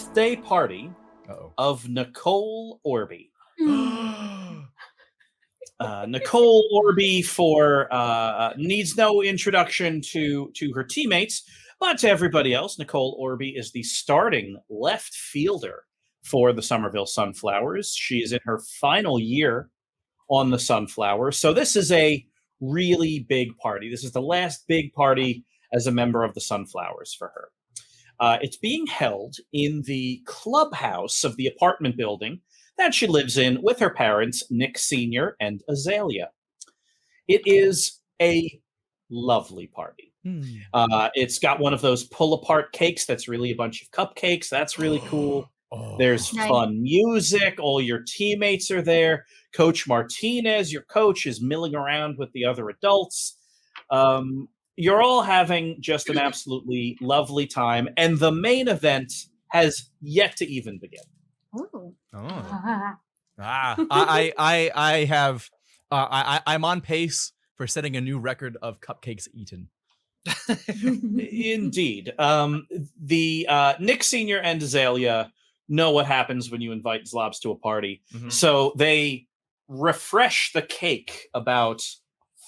birthday party of Nicole Orby. Nicole Orby needs no introduction to her teammates, but to everybody else, Nicole Orby is the starting left fielder for the Somerville Sunflowers. She is in her final year on the Sunflowers, so this is a really big party. This is the last big party as a member of the Sunflowers for her. It's being held in the clubhouse of the apartment building that she lives in with her parents, Nick Sr. and Azalea. It is a lovely party. It's got one of those pull-apart cakes that's really a bunch of cupcakes. That's really cool. There's fun music. All your teammates are there. Coach Martinez, your coach, is milling around with the other adults. You're all having just an absolutely lovely time, and the main event has yet to even begin. I'm on pace for setting a new record of cupcakes eaten. Indeed. The Nick Sr. and Azalea know what happens when you invite Zlobs to a party. So they refresh the cake about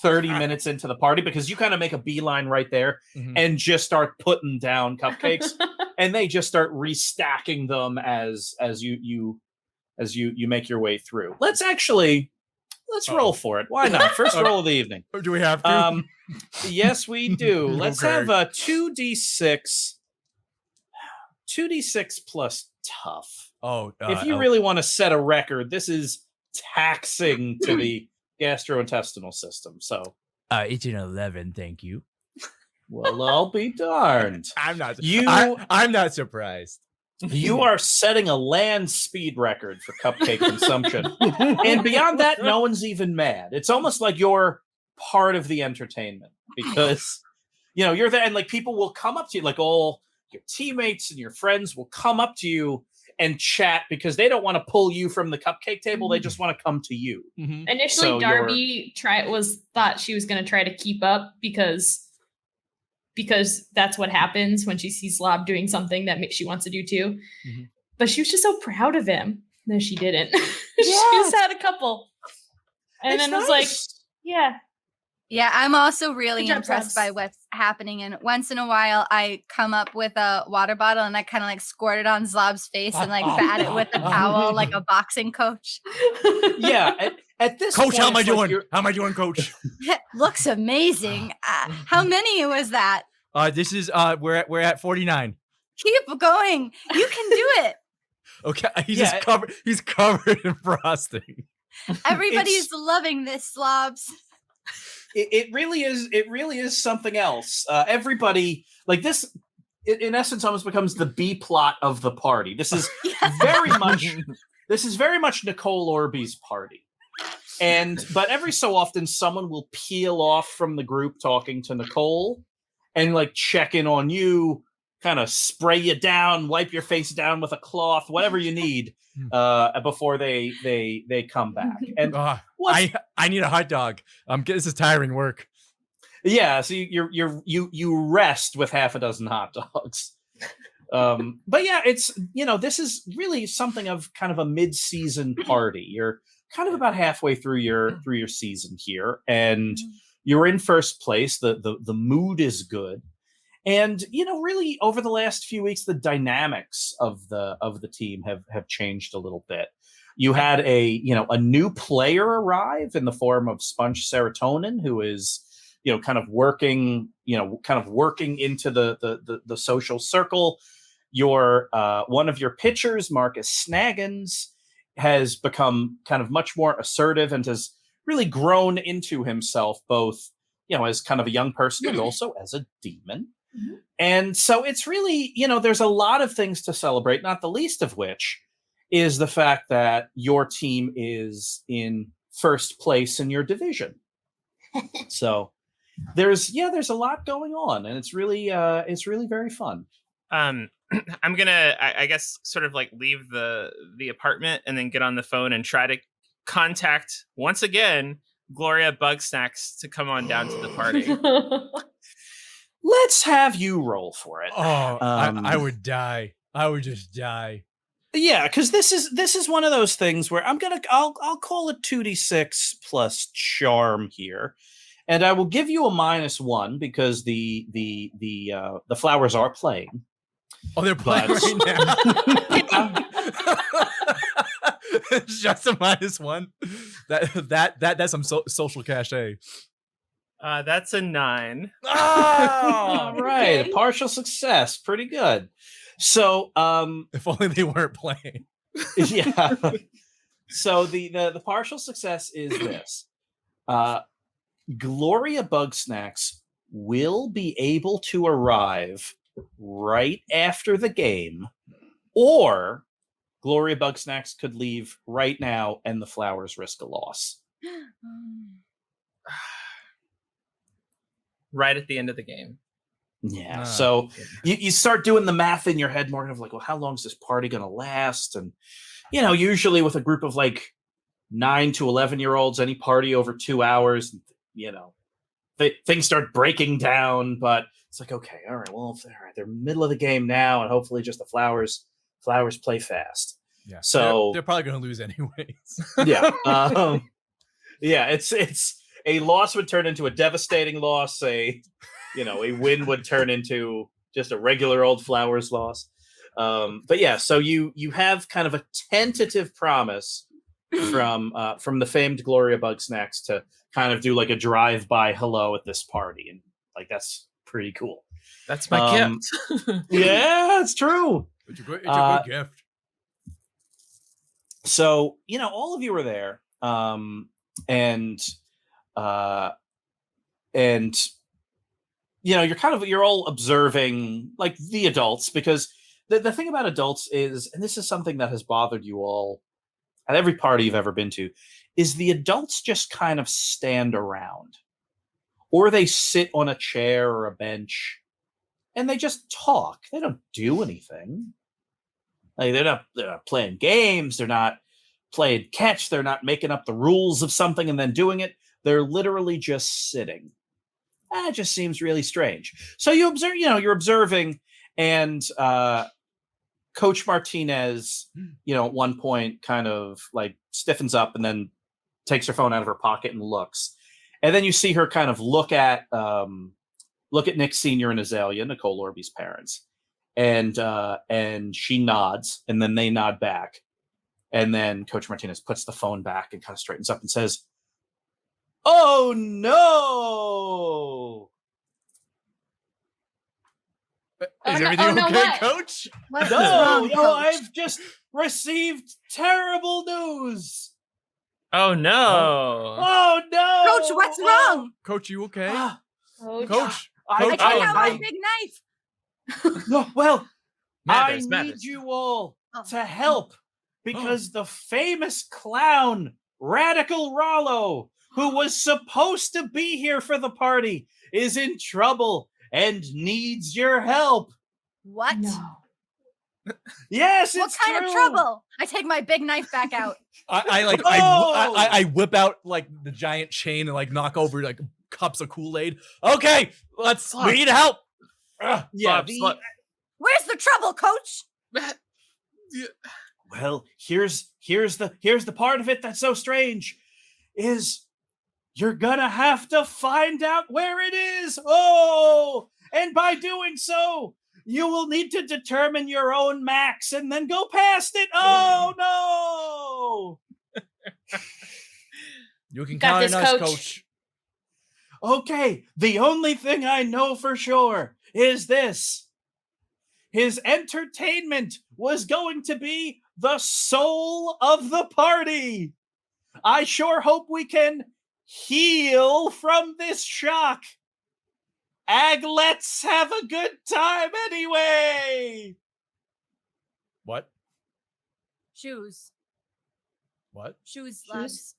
30 minutes into the party, because you kind of make a beeline right there and just start putting down cupcakes, and they just start restacking them as you make your way through. Let's roll for it. Why not? First roll of the evening. Do we have to? Yes, we do. Let's have a 2d6 plus tough. If you really want to set a record, this is taxing to the gastrointestinal system. So it's an 11, thank you. Well, I'll be darned. I'm not surprised. You are setting a land speed record for cupcake consumption. And beyond that, no one's even mad. It's almost like you're part of the entertainment, because you're there, and like people will come up to you, like all your teammates and your friends will come up to you and chat, because they don't want to pull you from the cupcake table. They just want to come to you. Initially, so Darby thought she was going to try to keep up because that's what happens when she sees Zlob doing something that she wants to do too. But she was just so proud of him. No, she didn't. She just had a couple. And then was like, yeah. Yeah, I'm also really impressed by what's happening. And once in a while, I come up with a water bottle and I kind of like squirt it on Zlob's face and like bat it with a towel like a boxing coach. Yeah. At this coach, point, how am I doing? How am I doing, coach? Looks amazing. How many was that? This is we're at 49. Keep going. You can do it. Okay, he's covered in frosting. Everybody's loving this, Zlobs. It really is something else. Everybody, like this, in essence, almost becomes the B plot of the party. This is very much Nicole Orby's party. But every so often someone will peel off from the group talking to Nicole and like check in on you, kind of spray you down, wipe your face down with a cloth, whatever you need, before they come back. And I need a hot dog. This is tiring work. Yeah, so you rest with half a dozen hot dogs. But yeah, it's this is really something of kind of a mid-season party. You're kind of about halfway through your season here, and you're in first place. The mood is good. And really over the last few weeks, the dynamics of the team have changed a little bit. You had a new player arrive in the form of Sponge Serotonin, who is kind of working into the social circle. Your one of your pitchers, Marcus Snaggins, has become kind of much more assertive and has really grown into himself, both as kind of a young person and also as a demon. And so it's really, there's a lot of things to celebrate, not the least of which is the fact that your team is in first place in your division. So there's a lot going on, and it's really very fun. I'm gonna, I guess, sort of like leave the apartment and then get on the phone and try to contact once again Gloria Bugsnacks to come on down to the party. Let's have you roll for it. I would die. I would just die. Yeah, because this is one of those things where I'll call it 2d6 plus charm here, and I will give you a -1 because the flowers are playing. Oh, they're playing right now. Just a -1. That's some social cachet. That's a 9. All right, a partial success, pretty good. So, if only they weren't playing. Yeah. So the partial success is this: Gloria Bugsnax will be able to arrive right after the game, or Gloria Bugsnax could leave right now, and the flowers risk a loss. Right at the end of the game. Yeah. So you start doing the math in your head, Morgan, of like, well, how long is this party going to last? And, usually with a group of like 9 to 11-year-olds, any party over 2 hours, things start breaking down. But it's like, okay, all right, well, they're middle of the game now, and hopefully just the flowers play fast. Yeah. So they're probably going to lose anyways. Yeah. Yeah. It's a loss would turn into a devastating loss. A win would turn into just a regular old flowers loss. But yeah, so you have kind of a tentative promise from the famed Gloria Bugsnax to kind of do like a drive-by hello at this party, and like that's pretty cool. That's my gift. Yeah, it's true. It's a good gift. So all of you were there, and you're all observing like the adults, because the thing about adults is, and this is something that has bothered you all at every party you've ever been to, is the adults just kind of stand around, or they sit on a chair or a bench and they just talk. They don't do anything. Like they're not playing games, they're not playing catch, they're not making up the rules of something and then doing it. They're literally just sitting. It just seems really strange. So you observe, you're observing, and Coach Martinez, at one point kind of like stiffens up and then takes her phone out of her pocket and looks. And then you see her kind of look at Nick Sr. and Azalea, Nicole Orby's parents. And she nods, and then they nod back. And then Coach Martinez puts the phone back and kind of straightens up and says, "Oh no! Is everything okay, what? Coach? What's No, wrong, Coach? I've just received terrible news. Oh no! Oh no, Coach, what's wrong? Coach, you okay? Coach. I Coach, took out my big knife. No, well, Matters. I need you all to help, because the famous clown Radical Rollo, who was supposed to be here for the party, is in trouble and needs your help. What? No. Yes, What it's kind true. of trouble? I take my big knife back out. I whip out like the giant chain and like knock over like cups of Kool-Aid. Okay, we need help. Yeah, Where's the trouble, Coach? well, here's the part of it that's so strange, is you're gonna have to find out where it is. Oh, and by doing so, you will need to determine your own max and then go past it. Oh no! You can Got count this, on us, Coach. Coach. Okay, the only thing I know for sure is this: his entertainment was going to be the soul of the party. I sure hope we can heal from this shock. Let's have a good time anyway. What? Shoes. What? Shoes, Shoes?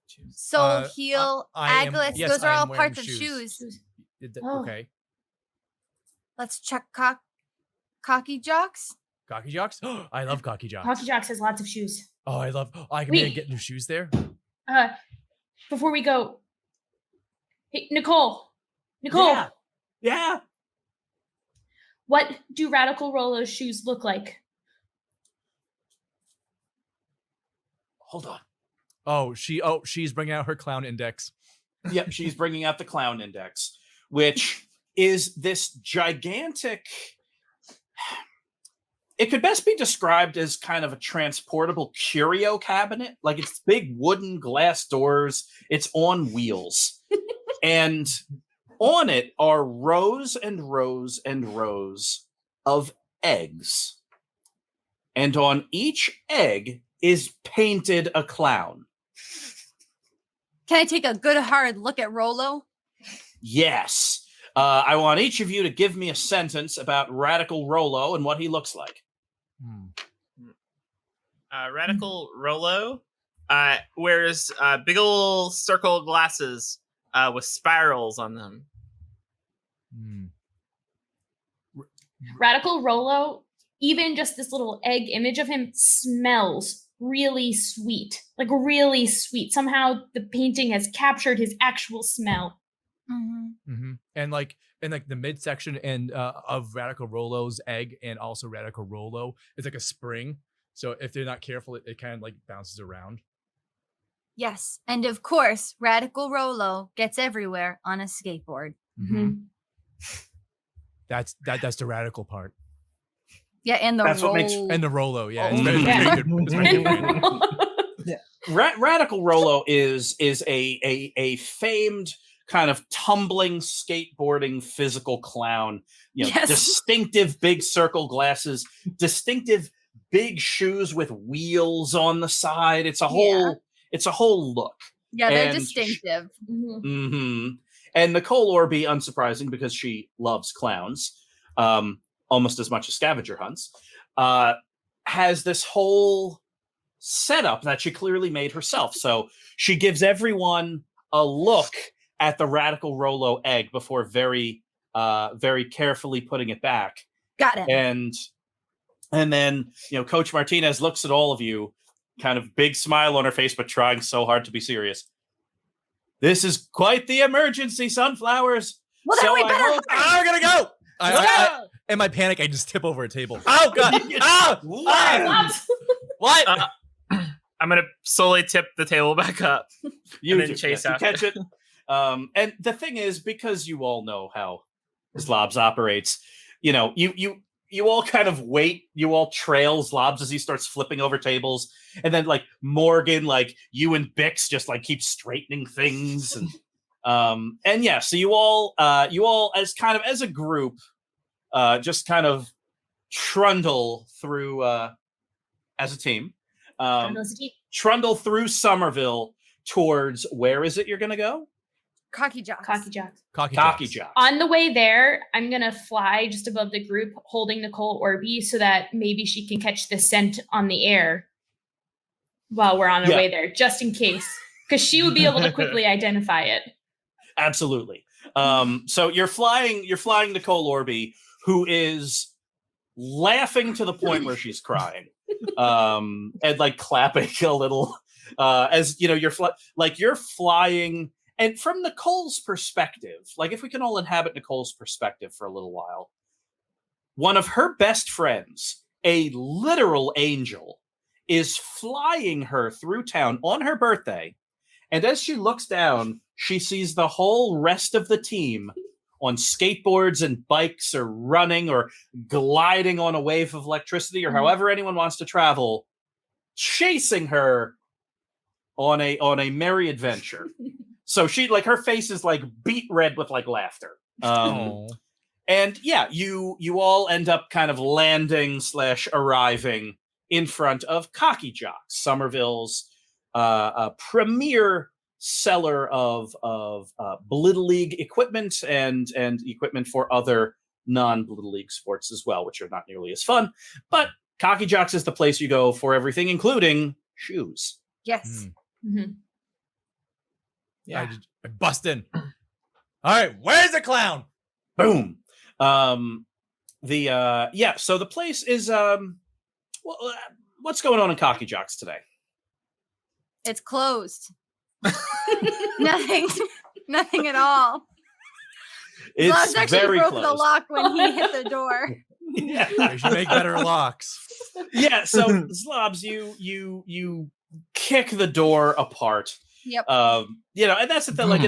Zlobs. Soul, heel, aglets. yes, Those are I am all wearing parts of shoes. Oh. Okay. Let's check cocky jocks. Cocky jocks? I love cocky jocks. Hockey Jocks has lots of shoes. I can Wait. get new shoes there. Before we go, hey, Nicole. Yeah. What do Radical Rollo's shoes look like? Hold on. She's bringing out her clown index. Yep, she's bringing out the clown index, which is this gigantic. It could best be described as kind of a transportable curio cabinet. Like, it's big wooden glass doors. It's on wheels. And on it are rows and rows and rows of eggs. And on each egg is painted a clown. Can I take a good hard look at Rollo? Yes. I want each of you to give me a sentence about Radical Rollo and what he looks like. Radical Rollo wears big ol' circle glasses with spirals on them. Radical Rollo, even just this little egg image of him, smells really sweet. Like, really sweet. Somehow the painting has captured his actual smell. And like the midsection and of Radical Rollo's egg and also Radical Rollo, it's like a spring. So if they're not careful, it kind of like bounces around. Yes. And of course, Radical Rollo gets everywhere on a skateboard. That's the radical part. Yeah, and the roll. And the Rollo, yeah. It's very good. It's very good. Radical Rollo is a famed kind of tumbling skateboarding physical clown. Distinctive big circle glasses, distinctive big shoes with wheels on the side. It's a whole look. Yeah, they're distinctive. And Nicole Orby, unsurprising because she loves clowns, almost as much as scavenger hunts, has this whole setup that she clearly made herself. So she gives everyone a look at the Radical Rollo egg before very carefully putting it back. Got it. And then, Coach Martinez looks at all of you, kind of big smile on her face, but trying so hard to be serious. This is quite the emergency, sunflowers. Well, then we better. We're gonna go. In my panic, I just tip over a table. Oh god! What? I'm gonna slowly tip the table back up. You and then chase after. You catch it. And the thing is, because you all know how Zlobs operates, you all kind of wait. You all trail Zlobs as he starts flipping over tables, and then like Morgan, like you and Bix, just like keep straightening things, and yeah. So you all as a group, just kind of trundle through as a team. Trundle through Somerville towards, where is it you're gonna go? Cocky Jocks. Cocky Jocks. On the way there, I'm going to fly just above the group holding Nicole Orby so that maybe she can catch the scent on the air while we're on our way there, just in case. Because she would be able to quickly identify it. Absolutely. So you're flying Nicole Orby, who is laughing to the point where she's crying. And like clapping a little as you're flying. And from Nicole's perspective, like if we can all inhabit Nicole's perspective for a little while, one of her best friends, a literal angel, is flying her through town on her birthday. And as she looks down, she sees the whole rest of the team on skateboards and bikes or running or gliding on a wave of electricity or however anyone wants to travel, chasing her on a merry adventure. So she, like, her face is like beet red with like laughter. And yeah, you all end up kind of landing / arriving in front of Cocky Jocks, Somerville's premier seller of Blittle League equipment and equipment for other non-Blittle League sports as well, which are not nearly as fun. But Cocky Jocks is the place you go for everything, including shoes. Yes. Yeah. I bust in. All right, where's the clown? Boom. So the place is what's going on in Cocky Jocks today? It's closed. Nothing at all. It's Zlobs actually very broke close. the lock when he hit the door. Yeah. We should make better locks. Yeah, so Zlobs, you kick the door apart. Yep. And that's the thing. Like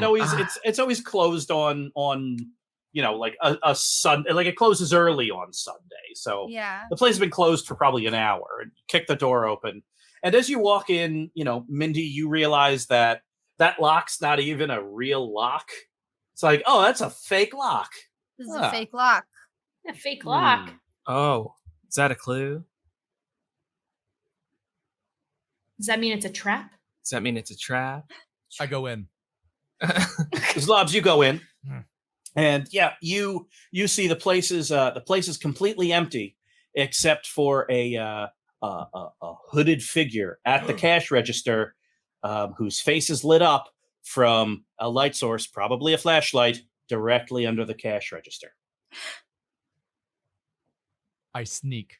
it's always closed on like a Sunday. Like it closes early on Sunday, so Yeah. the place has been closed for probably an hour. And you kick the door open, and as you walk in, Mindy, you realize that lock's not even a real lock. It's like, oh, that's a fake lock. This is a fake lock. A fake lock. Oh, is that a clue? Does that mean it's a trap? Does that mean it's a trap? I go in. Zlobs, you go in, and yeah, you see the place is completely empty except for a hooded figure at the cash register, whose face is lit up from a light source, probably a flashlight, directly under the cash register. I sneak.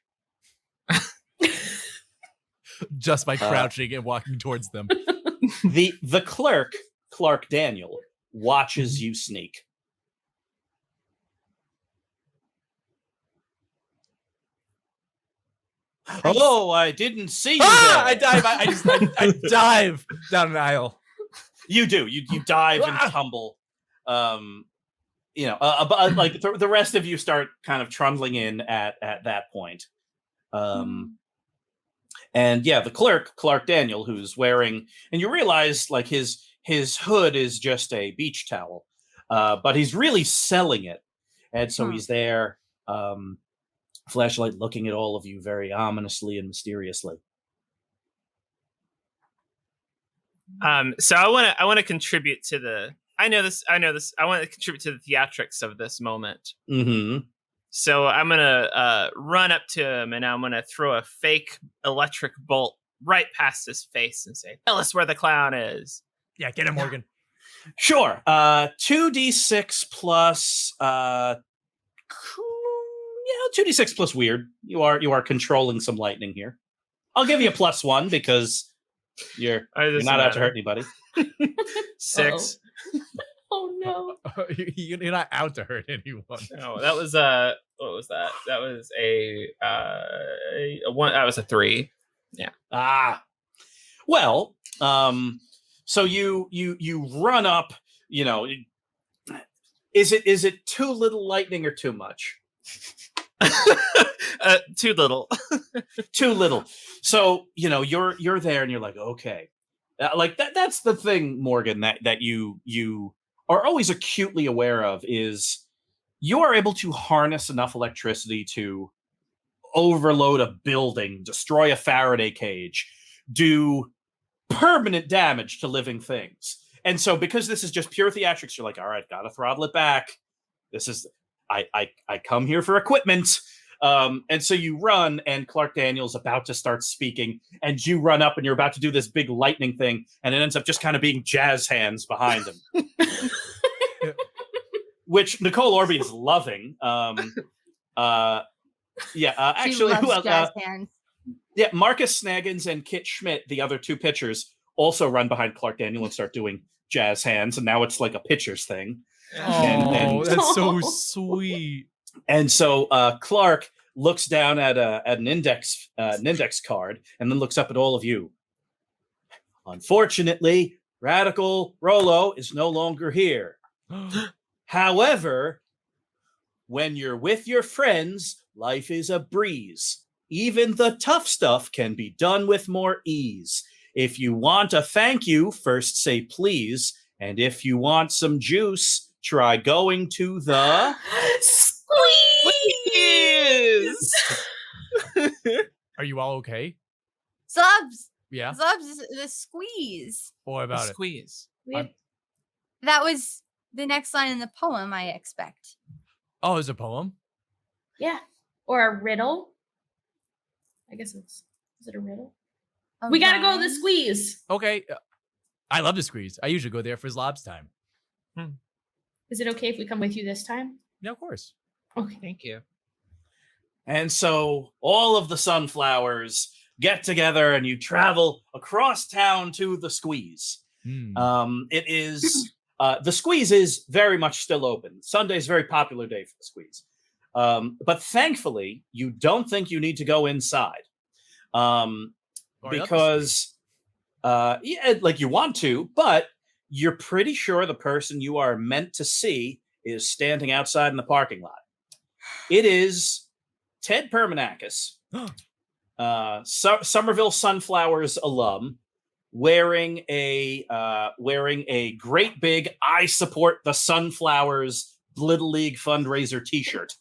Just by crouching and walking towards them. The clerk, Clark Daniel, watches you sneak. Oh, I didn't see you. I dive. I dive down an aisle. You do. You dive and tumble. But like the rest of you start kind of trundling in at that point. And yeah, the clerk, Clark Daniel, who's wearing, and you realize like his hood is just a beach towel, but he's really selling it. And so he's there, flashlight looking at all of you very ominously and mysteriously. So I want to contribute to the. I know this. I want to contribute to the theatrics of this moment. Mm-hmm. So I'm gonna run up to him and I'm gonna throw a fake electric bolt right past his face and say, "Tell us where the clown is." Yeah, get him, Morgan. Sure. 2d6 plus 2d6 plus weird. You are controlling some lightning here. I'll give you a +1 because you're not out to hurt anybody. 6. Oh no. You're not out to hurt anyone. No, that was what was that? That was a 1. That was a 3. Yeah. Well, so you run up. Is it too little lightning or too much? Too little. Too little. So you're there and you're like, okay, like that's the thing, Morgan, that you are always acutely aware of is you are able to harness enough electricity to overload a building, destroy a Faraday cage, do permanent damage to living things. And so because this is just pure theatrics, you're like, all right, gotta throttle it back. This is I come here for equipment. And so you run, and Clark Daniel's about to start speaking, and you run up and you're about to do this big lightning thing, and it ends up just kind of being jazz hands behind him. Which Nicole Orby is loving. Actually, who else? Jazz hands. Yeah, Marcus Snaggins and Kit Schmidt, the other two pitchers, also run behind Clark Daniel and start doing jazz hands, and now it's like a pitcher's thing. Oh, that's so sweet. And so Clark looks down at an index card and then looks up at all of you. Unfortunately, Radical Rolo is no longer here. However, when you're with your friends, life is a breeze. Even the tough stuff can be done with more ease. If you want a thank you, first say please. And if you want some juice, try going to the squeeze. Are you all okay? Zlobs. Yeah. Zlobs is the squeeze. Boy, about it. Squeeze. That was the next line in the poem, I expect. Oh, it's a poem? Yeah. Or a riddle. I guess is it a riddle? A we gotta go to the rhyme? squeeze. Okay. I love the squeeze. I usually go there for Zlobs time. Is it okay if we come with you this time? Yeah, of course. Okay. Thank you. And so all of the sunflowers get together and you travel across town to the squeeze. It is The squeeze is very much still open. Sunday's a very popular day for the squeeze. But thankfully, you don't think you need to go inside. Because you want to, but you're pretty sure the person you are meant to see is standing outside in the parking lot. It is Ted Permanakis, Somerville Sunflowers alum, wearing a great big "I support the Sunflowers" Blittle League fundraiser T-shirt,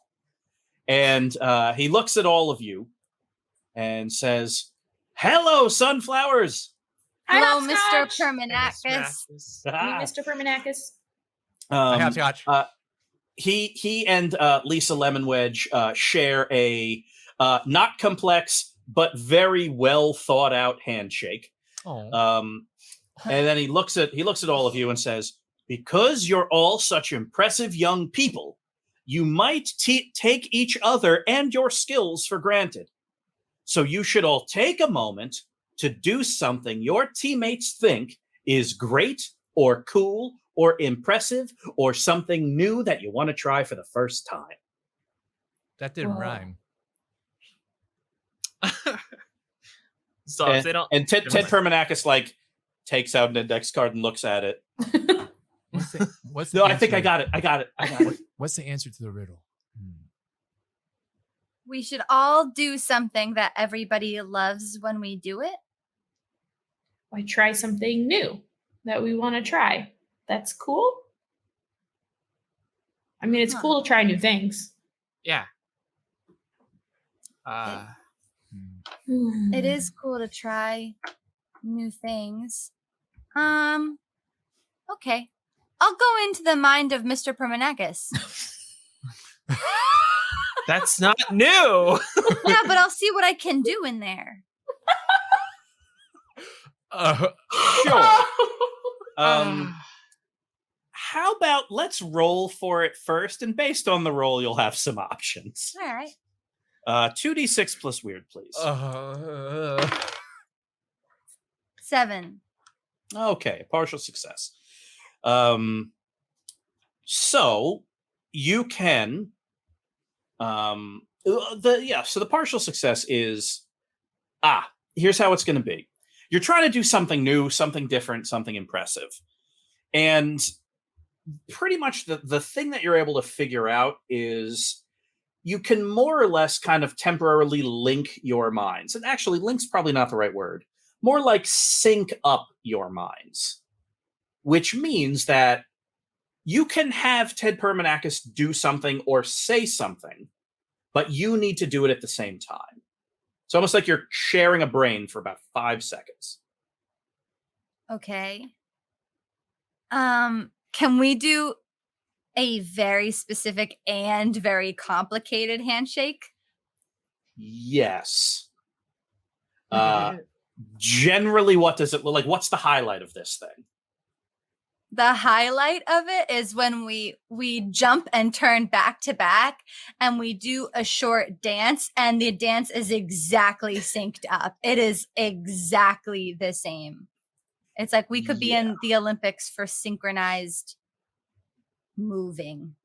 and he looks at all of you and says, "Hello, Sunflowers." Hello, Mr. Permanakis. Mr. Permanakis. I have scotch. He and Lisa Lemonwedge share a not complex but very well thought out handshake. And then he looks at all of you and says, "Because you're all such impressive young people, you might take each other and your skills for granted. So you should all take a moment to do something your teammates think is great or cool or impressive or something new that you want to try for the first time." That didn't rhyme. So they don't. And Ted Permanakis takes out an index card and looks at it. What's the No, answer? I think I got it. What's the answer to the riddle? We should all do something that everybody loves when we do it. Why try something new that we want to try? That's cool. I mean, it's cool to try new things. Yeah. It is cool to try new things. Okay. I'll go into the mind of Mr. Permanakis. That's not new. Yeah, but I'll see what I can do in there. Sure. How about let's roll for it first, and based on the roll, you'll have some options. All right. 2d6 plus weird, please. 7. Okay, partial success. So you can so the partial success is here's how it's going to be. You're trying to do something new, something different, something impressive. And pretty much the thing that you're able to figure out is you can more or less kind of temporarily link your minds. And actually, link's probably not the right word. More like sync up your minds. Which means that you can have Ted Permanakis do something or say something, but you need to do it at the same time. It's almost like you're sharing a brain for about 5 seconds. Okay. Can we do a very specific and very complicated handshake? Yes. Generally, what does it look like? What's the highlight of this thing? The highlight of it is when we jump and turn back to back and we do a short dance, and the dance is exactly synced up. It is exactly the same. It's like we could be in the Olympics for synchronized moving.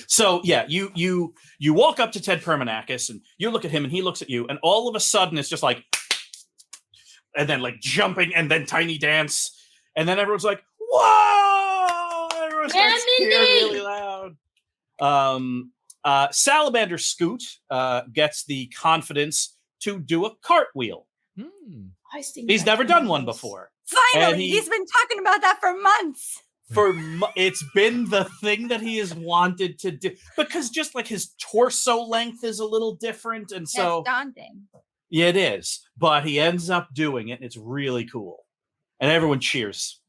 So yeah, you walk up to Ted Permanakis and you look at him and he looks at you, and all of a sudden it's just like, and then like jumping and then tiny dance, and then everyone's like, whoa! Everyone starts cheering really loud. Salamander Scoot gets the confidence to do a cartwheel. He's never done one before. Finally, he's been talking about that for months. It's been the thing that he has wanted to do, because just like his torso length is a little different, and so that's daunting. Yeah, it is, but he ends up doing it, and it's really cool, and everyone cheers.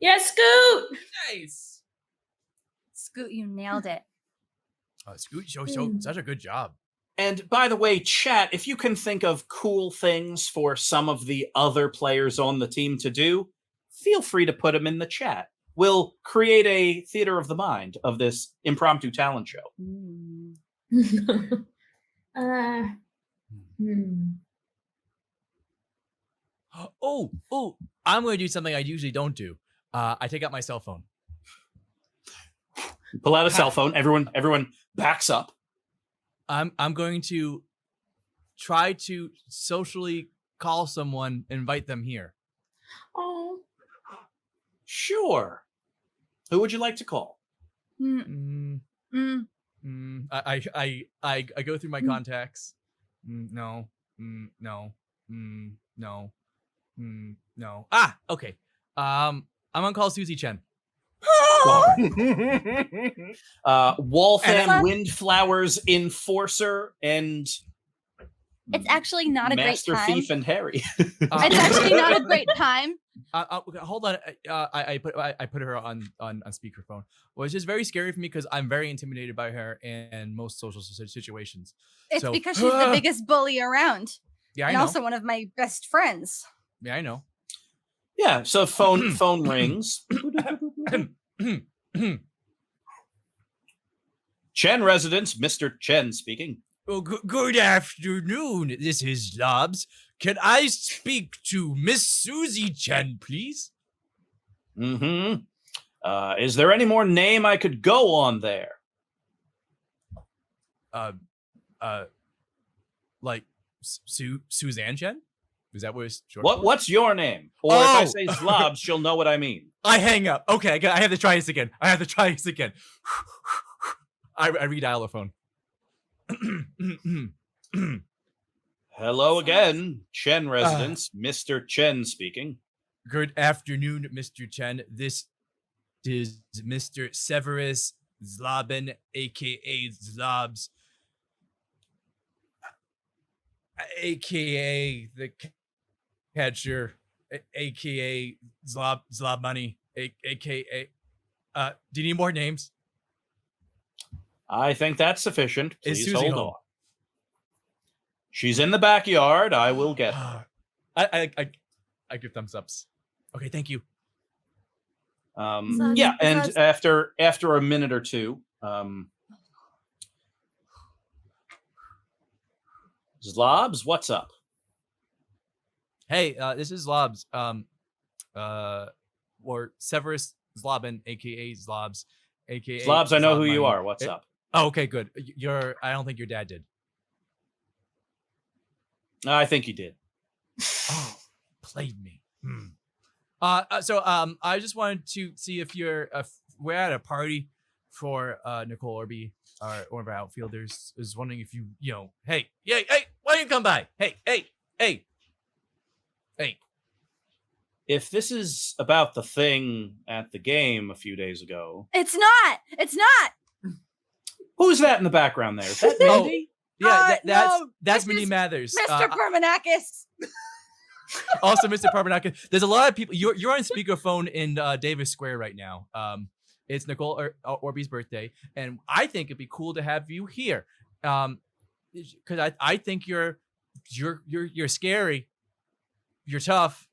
Yeah, Scoot! Nice. Scoot, you nailed it. Scoot, such a good job. And by the way, chat, if you can think of cool things for some of the other players on the team to do, feel free to put them in the chat. We'll create a theater of the mind of this impromptu talent show. Oh, I'm going to do something I usually don't do. I take out my cell phone. Pull out a cell phone. Everyone backs up. I'm going to try to socially call someone, invite them here. Oh. Sure. Who would you like to call? I go through my contacts. No. No. No. Ah, okay. I'm gonna call Susie Chen. Waltham Windflowers Enforcer and It's actually not a Master great time. Thief and Harry. It's actually not a great time. Hold on. I put her on speakerphone. Well, it's just very scary for me because I'm very intimidated by her in most social situations. It's because she's the biggest bully around. Yeah, I and know. also one of my best friends. Yeah, I know. Yeah, so phone rings. Chen residence, Mr. Chen speaking. Oh, good afternoon. This is Zlobs. Can I speak to Miss Susie Chen, please? Is there any more name I could go on there? Like Suzanne Chen? Is that what it's short for? What's your name? Or if I say Zlobs, she'll know what I mean. I hang up. Okay, I have to try this again. I redial the phone. Hello again, Chen residence, Mr. Chen speaking. Good afternoon, Mr. Chen. This is Mr. Severus Zlobin, aka Zlobs, aka the catcher, aka Zlob Money, aka. Do you need more names? I think that's sufficient. Is Please Susie hold home? on. She's in the backyard. I will get her. I give thumbs ups. Okay, thank you. Yeah, and after a minute or two, Zlobs, what's up? Hey, this is Zlobs. Or Severus Zlobin, aka Zlobs, aka Zlobs, I know who Zlob you Money. are. What's up? Oh, okay, good. I don't think your dad did. I think he did. Oh, played me. So I just wanted to see if we're at a party for Nicole Orby, one of our outfielders. Is wondering if hey, why don't you come by? Hey. If this is about the thing at the game a few days ago, It's not. who's that in the background there? Is that Mindy? Yeah, that's this Mindy is Mathers. Mr. Permanakis. Also, Mr. Parmanakis. There's a lot of people. You're on speakerphone in Davis Square right now. It's Nicole Orby's birthday, and I think it'd be cool to have you here. Because I think you're scary. You're tough.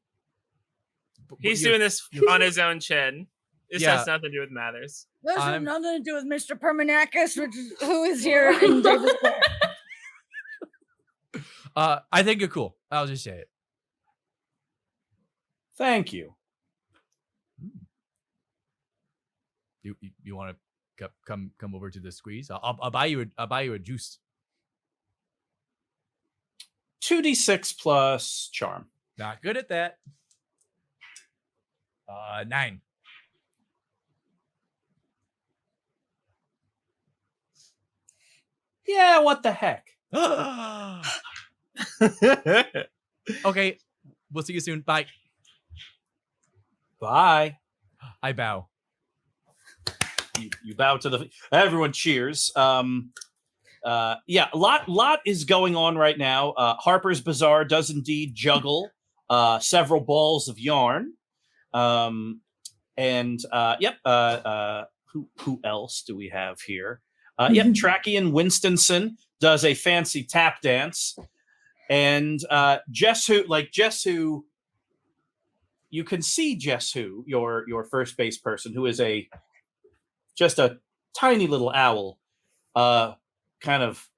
He's doing this on his own chin. This has nothing to do with Mathers. This has nothing to do with Mr. Permanakis, who is here in Davis Square. I think you're cool. I'll just say it. Thank you. You want to come over to the squeeze? I'll buy you a juice. 2d6 plus charm. Not good at that. 9. Yeah, what the heck? Okay, we'll see you soon. Bye. Bye. I bow. You bow to the. Everyone cheers. Yeah, a lot is going on right now. Harper's Bazaar does indeed juggle several balls of yarn. Who else do we have here? Tracky and Winstonson does a fancy tap dance, and Jess Who, you can see Jess Who, your first base person, who is just a tiny little owl, kind of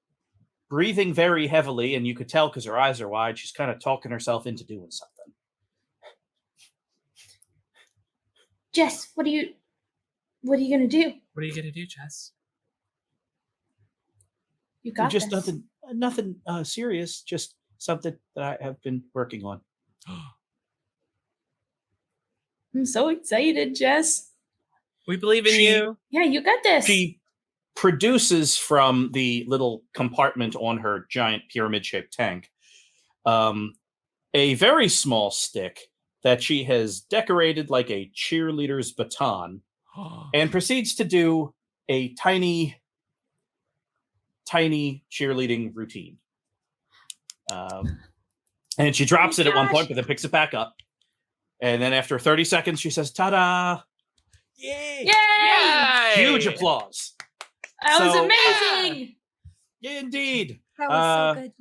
breathing very heavily, and you could tell because her eyes are wide, she's kind of talking herself into doing something. Jess, what are you gonna do? What are you gonna do, Jess? You got Just this. nothing serious. Just something that I have been working on. I'm so excited, Jess. We believe in you. Yeah, you got this. She produces from the little compartment on her giant pyramid-shaped tank a very small stick that she has decorated like a cheerleader's baton and proceeds to do a tiny cheerleading routine. And she drops it at one point, but then picks it back up. And then after 30 seconds, she says, "Ta-da!" Yay! Yay! Huge applause. That was So- amazing. Indeed. That was so good.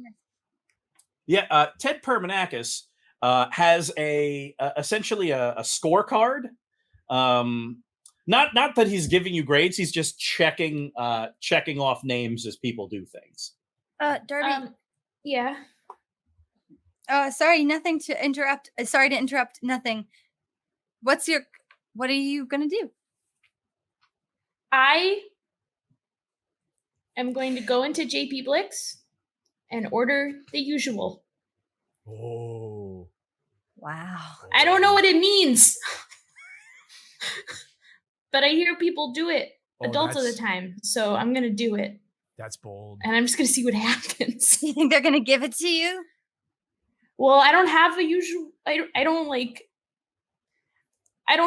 Yeah, Ted Permanakis has essentially a scorecard. Not that he's giving you grades; he's just checking off names as people do things. Darby. Yeah. Sorry, nothing to interrupt. Sorry to interrupt. Nothing. What are you gonna do? I am going to go into JP Blix and order the usual. Oh. Wow. I don't know what it means. But I hear people do it adults of the time. So I'm going to do it. That's bold. And I'm just going to see what happens. Do you think they're gonna give it to you? Well, I don't have a usual. I don't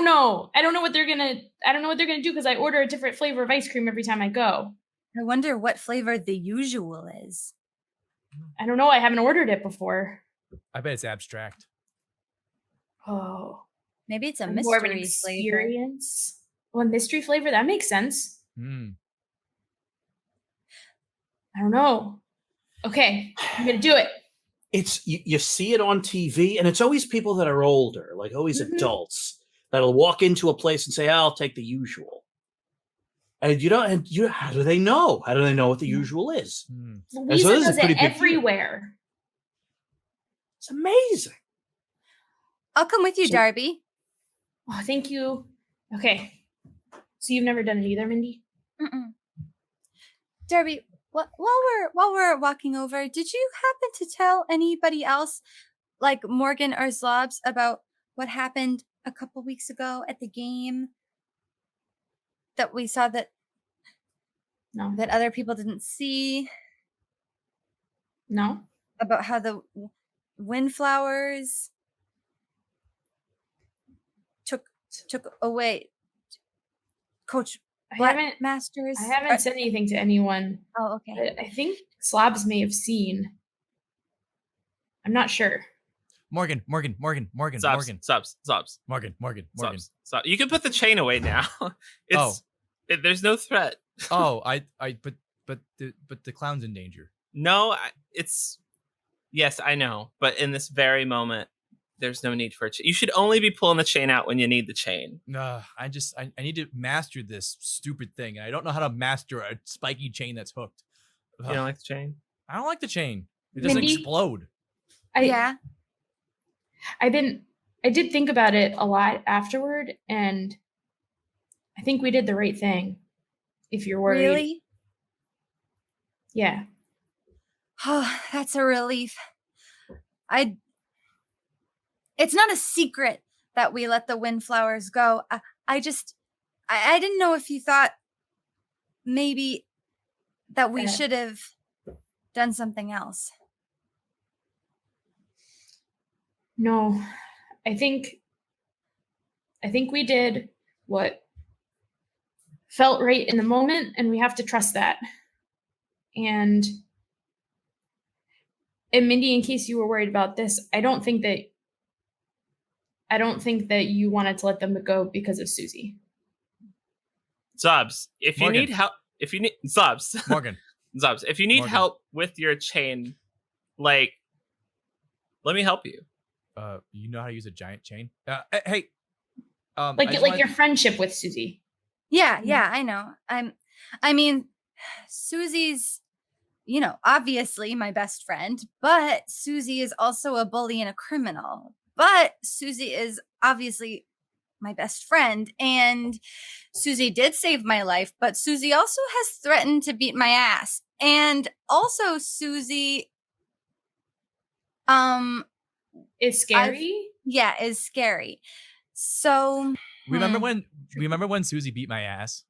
know. I don't know what they're gonna do because I order a different flavor of ice cream every time I go. I wonder what flavor the usual is. I don't know. I haven't ordered it before. I bet it's abstract. Oh, Maybe it's a more of an mystery flavor. experience. Well, a mystery flavor, that makes sense. I don't know. Okay, I'm gonna do it. It's you see it on TV, and it's always people that are older, like always Mhm. adults, that'll walk into a place and say, "I'll take the usual." And how do they know? How do they know what the usual is? Louisa this is a does pretty it big deal. everywhere. It's amazing. I'll come with you, So- Darby. Oh, thank you. Okay. So you've never done it either, Mindy? Mm-mm. Darby, while we're walking over, did you happen to tell anybody else, like Morgan or Zlobs, about what happened a couple weeks ago at the game? That we saw that No. other people didn't see, No. about how the windflowers took away Coach Masters. I haven't said anything to anyone. Oh, okay. I think Zlobs may have seen. I'm not sure. Morgan. Zobs, Morgan. Zobs. You can put the chain away now. There's no threat. But the clown's in danger. No, yes, I know. But in this very moment, there's no need for a chain. You should only be pulling the chain out when you need the chain. I need to master this stupid thing. I don't know how to master a spiky chain that's hooked. You don't like the chain? I don't like the chain. It doesn't Mindy? explode. Yeah. I did think about it a lot afterward, and I think we did the right thing. If you're worried. Really? Yeah. Oh, that's a relief. It's not a secret that we let the windflowers go. I didn't know if you thought maybe that we should have done something else. No. I think we did what felt right in the moment, and we have to trust that. And Mindy, in case you were worried about this, I don't think that you wanted to let them go because of Susie. Zobs, if you need help, Zobs, Morgan. Zobs, if you need help with your chain, let me help you. You know how to use a giant chain? Hey. Your friendship with Susie. Yeah, I know. I mean, Susie's, obviously my best friend, but Susie is also a bully and a criminal. But Susie is obviously my best friend. And Susie did save my life, but Susie also has threatened to beat my ass. And also Susie is scary. Is scary. So remember when Susie beat my ass?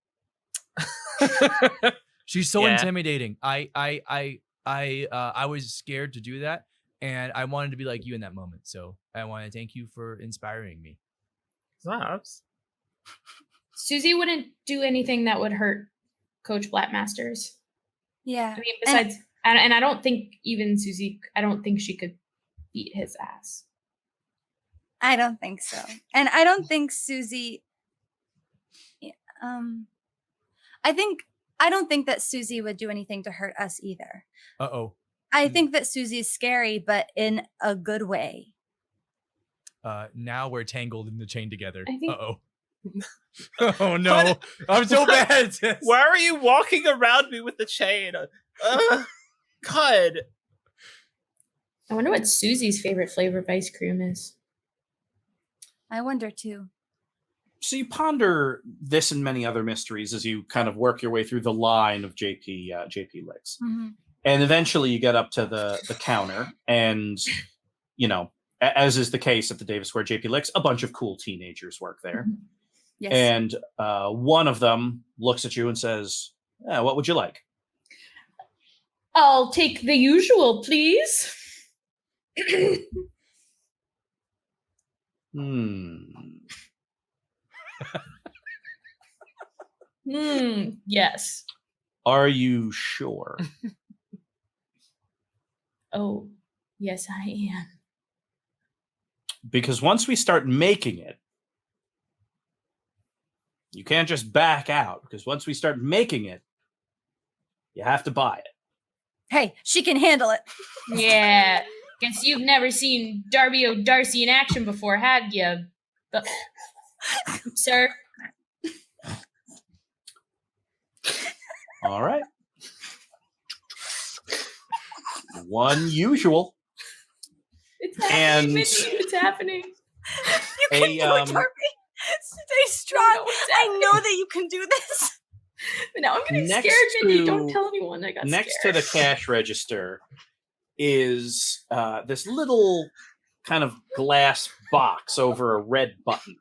She's so intimidating. I was scared to do that, and I wanted to be like you in that moment. So I want to thank you for inspiring me. Zlobs. Susie wouldn't do anything that would hurt Coach Blackmasters. Yeah. I mean, besides, and I don't think even Susie, I don't think she could beat his ass. I don't think so. And I don't think Susie, I don't think that Susie would do anything to hurt us either. Uh-oh. I think that Susie's scary, but in a good way. Now we're tangled in the chain together. Uh-oh. Oh no. What? I'm so bad. Why are you walking around me with the chain? God. I wonder what Susie's favorite flavor of ice cream is. I wonder too. So you ponder this and many other mysteries as you kind of work your way through the line of JP Licks. Mm-hmm. And eventually you get up to the counter, and, you know, as is the case at the Davis Square JP Licks, a bunch of cool teenagers work there. Yes. And one of them looks at you and says, what would you like? I'll take the usual, please. Yes. Are you sure? Oh, yes, I am. Because once we start making it, you can't just back out. Because once we start making it, you have to buy it. Hey, she can handle it. Yeah. Guess you've never seen Darby O'Darcy in action before, had you? But, sir. All right. One usual. It's happening, Mindy. It's happening. You can do it, Darby. Stay strong. I know that you can do this. But now I'm getting scared, Mindy. Don't tell anyone I got next scared. to the cash register is this little kind of glass box over a red button.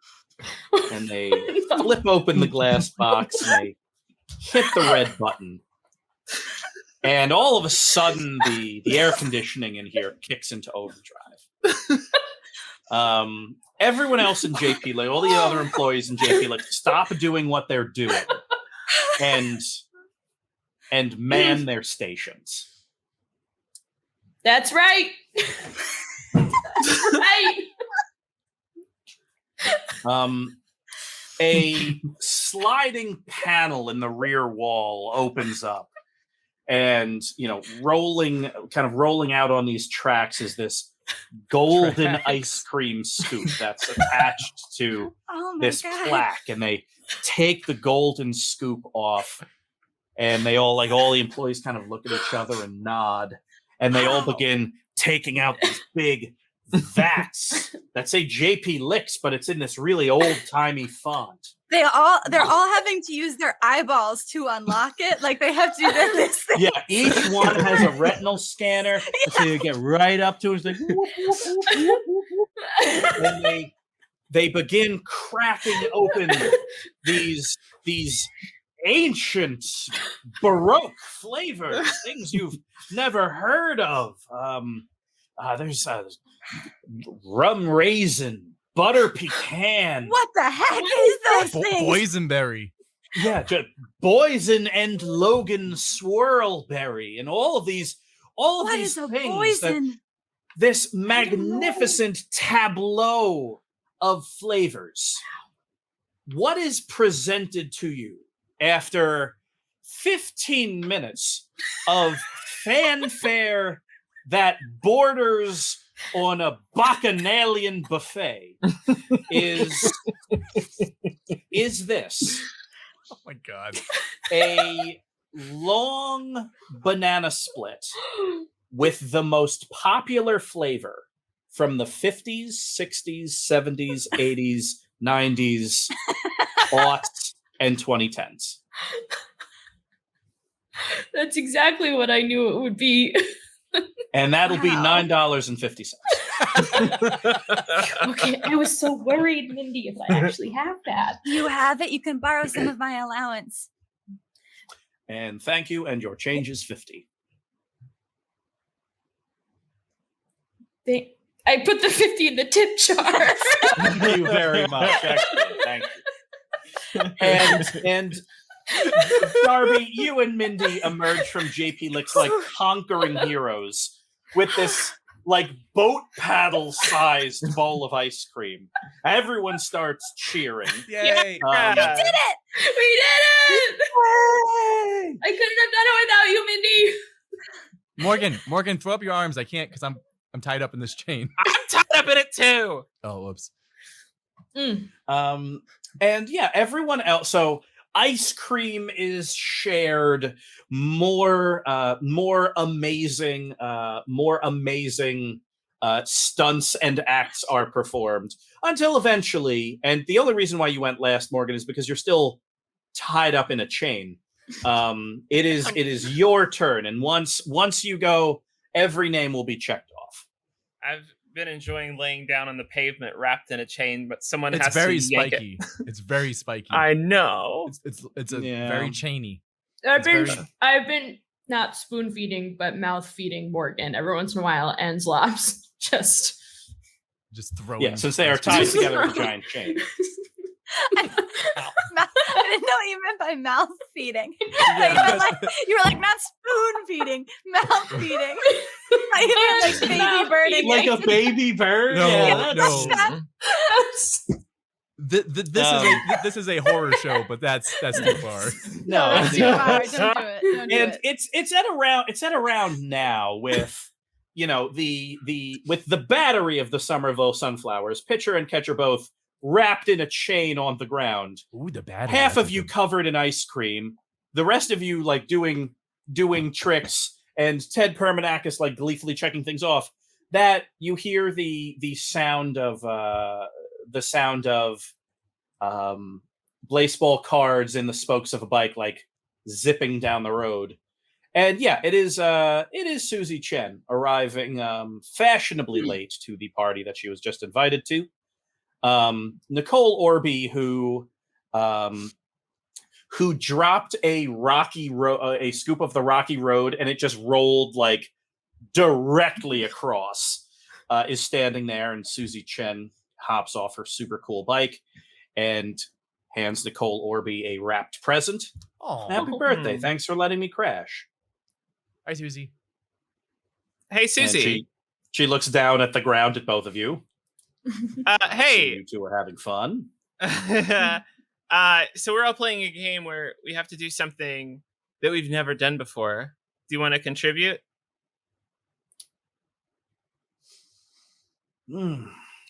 And they flip open the glass box and they hit the red button. And all of a sudden, the air conditioning in here kicks into overdrive. Everyone else in JP Licks, all the other employees in JP Licks, stop doing what they're doing and man their stations. That's right. That's right. A sliding panel in the rear wall opens up, and rolling out on these tracks is this golden ice cream scoop that's attached to this plaque, and they take the golden scoop off, and they all the employees kind of look at each other and nod, and they all begin taking out these big vats that say JP Licks, but it's in this really old-timey font. They're all having to use their eyeballs to unlock it. Like they have to do this thing. Yeah, each one has a retinal scanner, so you get right up to it. It's like, whoop, whoop, whoop, whoop, whoop. And they begin cracking open these ancient Baroque flavors, things you've never heard of. There's rum raisin, butter pecan. What the heck is those things? Boysenberry. Yeah, just Boysen and Logan swirlberry, and all of these things. This magnificent tableau of flavors. What is presented to you after 15 minutes of fanfare that borders on a bacchanalian buffet is this? Oh my God. A long banana split with the most popular flavor from the 50s, 60s, 70s, 80s, 90s, aughts, and 2010s. That's exactly what I knew it would be. And that'll be $9.50. Okay, I was so worried, Mindy, if I actually have that. You have it. You can borrow some of my allowance. And thank you, and your change is 50. I put the 50 in the tip jar. Thank you very much. Excellent. Thank you. And Darby, you and Mindy emerge from JP Lick's like conquering heroes with this like boat paddle sized bowl of ice cream. Everyone starts cheering. Yay! We did it! We did it! I couldn't have done it without you, Mindy. Morgan, throw up your arms. I can't because I'm tied up in this chain. I'm tied up in it too. Oh, whoops. And yeah, everyone else. So ice cream is shared. More amazing stunts and acts are performed until eventually. And the only reason why you went last, Morgan, is because you're still tied up in a chain. It is your turn, and once you go, every name will be checked off. I've been enjoying laying down on the pavement wrapped in a chain, but someone It's has very to yank spiky. It's very spiky. I know. It's a very chainy. I've been not spoon feeding, but mouth feeding Morgan every once in a while, and Zlobs just throwing. Yeah, since they are tied together in a giant chain. I didn't know what you meant by mouth feeding. You were like, not spoon feeding, mouth feeding. Like baby birding. Like a baby bird? No. This is a horror show, but that's too far. No, that's too far. Don't do it. Don't do and it. it's at around now with with the battery of the Somerville Sunflowers, pitcher and catcher both wrapped in a chain on the ground. Ooh, the battery. Half of you covered in ice cream. The rest of you like doing tricks, and Ted Permanakis like gleefully checking things off. That you hear the sound of baseball cards in the spokes of a bike like zipping down the road. And yeah, it is Susie Chen arriving fashionably late to the party that she was just invited to. Nicole Orby, who dropped a a scoop of the rocky road, and it just rolled like directly across, is standing there, and Susie Chen hops off her super cool bike and hands Nicole Orby a wrapped present. Oh, happy birthday! Thanks for letting me crash. Hi, Susie. Hey, Susie. She looks down at the ground at both of you. Hey, so you two are having fun. So we're all playing a game where we have to do something that we've never done before. Do you want to contribute?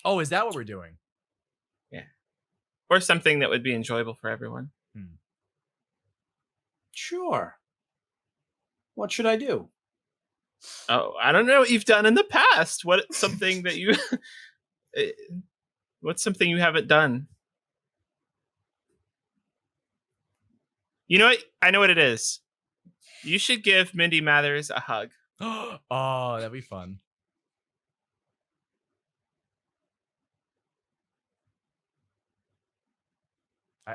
Oh, is that what we're doing? Yeah. Or something that would be enjoyable for everyone. Sure. What should I do? Oh, I don't know what you've done in the past. What's something that you haven't done? You know what? I know what it is. You should give Mindy Mathers a hug. Oh, that'd be fun.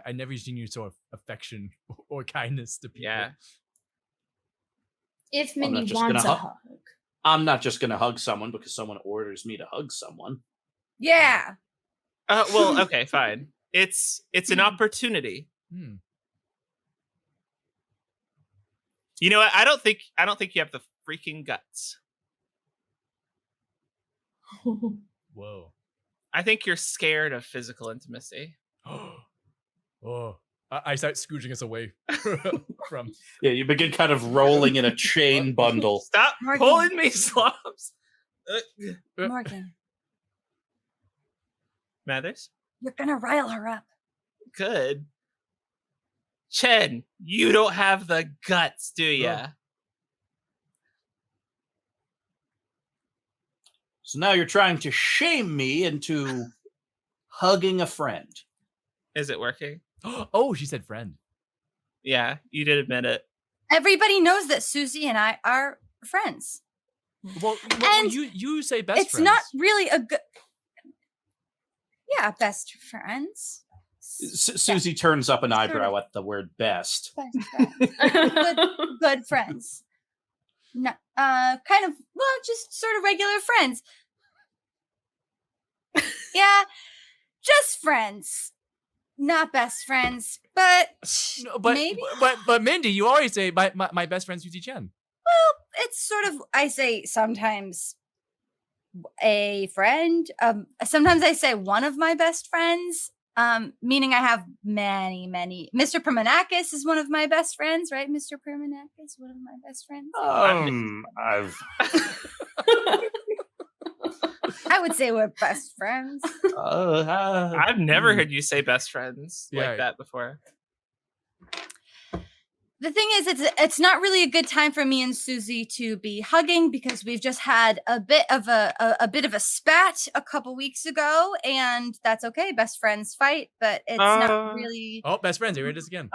I never seen you show affection or kindness to people. Yeah. If Mindy wants a hug. I'm not just going to hug someone because someone orders me to hug someone. Yeah. Well, okay, fine. It's an opportunity. You know what? I don't think you have the freaking guts. Whoa. I think you're scared of physical intimacy. Oh. I start scootching us away from. Yeah, you begin kind of rolling in a chain bundle. Stop pulling me, Zlobs. Morgan. Mathers? You're gonna rile her up. Good. Chen, you don't have the guts, do ya? So now you're trying to shame me into hugging a friend. Is it working? Oh, she said friend. Yeah, you did admit it. Everybody knows that Susie and I are friends. Well, And you say best it's friends. not really a good. Yeah, best friends. Susie turns up an eyebrow at the word best. Best friends. good friends. No, kind of, well, just sort of regular friends. Yeah, just friends. Not best friends, but maybe. But Mindy, you always say my best friend Susie Chen. Well, it's sort of, I say sometimes a friend. Sometimes I say one of my best friends. Meaning I have many. Mr. Permanakis is one of my best friends, right? Mr. Permanakis, one of my best friends. I would say we're best friends. I've never heard you say best friends like that before. The thing is, it's not really a good time for me and Susie to be hugging because we've just had a bit of a spat a couple weeks ago, and that's okay. Best friends fight, but it's not really. Oh, best friends! Here it is again.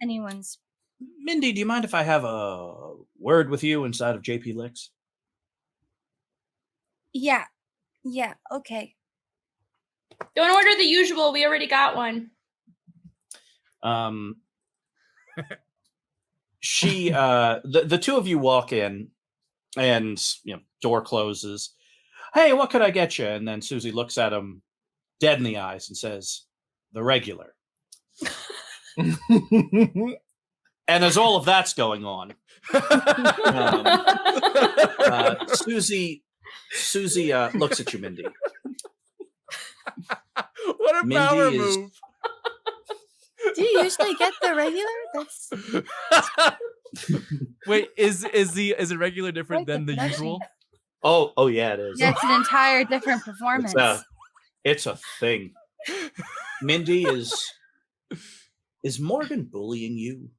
Anyone's. Mindy, do you mind if I have a word with you inside of JP Licks? Yeah, okay. Don't order the usual. We already got one. She the two of you walk in and door closes. Hey, what could I get you? And then Susie looks at him dead in the eyes and says, the regular. And as all of that's going on, Susie looks at you, Mindy. What a Mindy power is- move. Do you usually get the regular? That's Wait, is the regular different than the usual? Oh yeah, it is. yeah, it's an entire different performance. It's a thing. Mindy, is Morgan bullying you?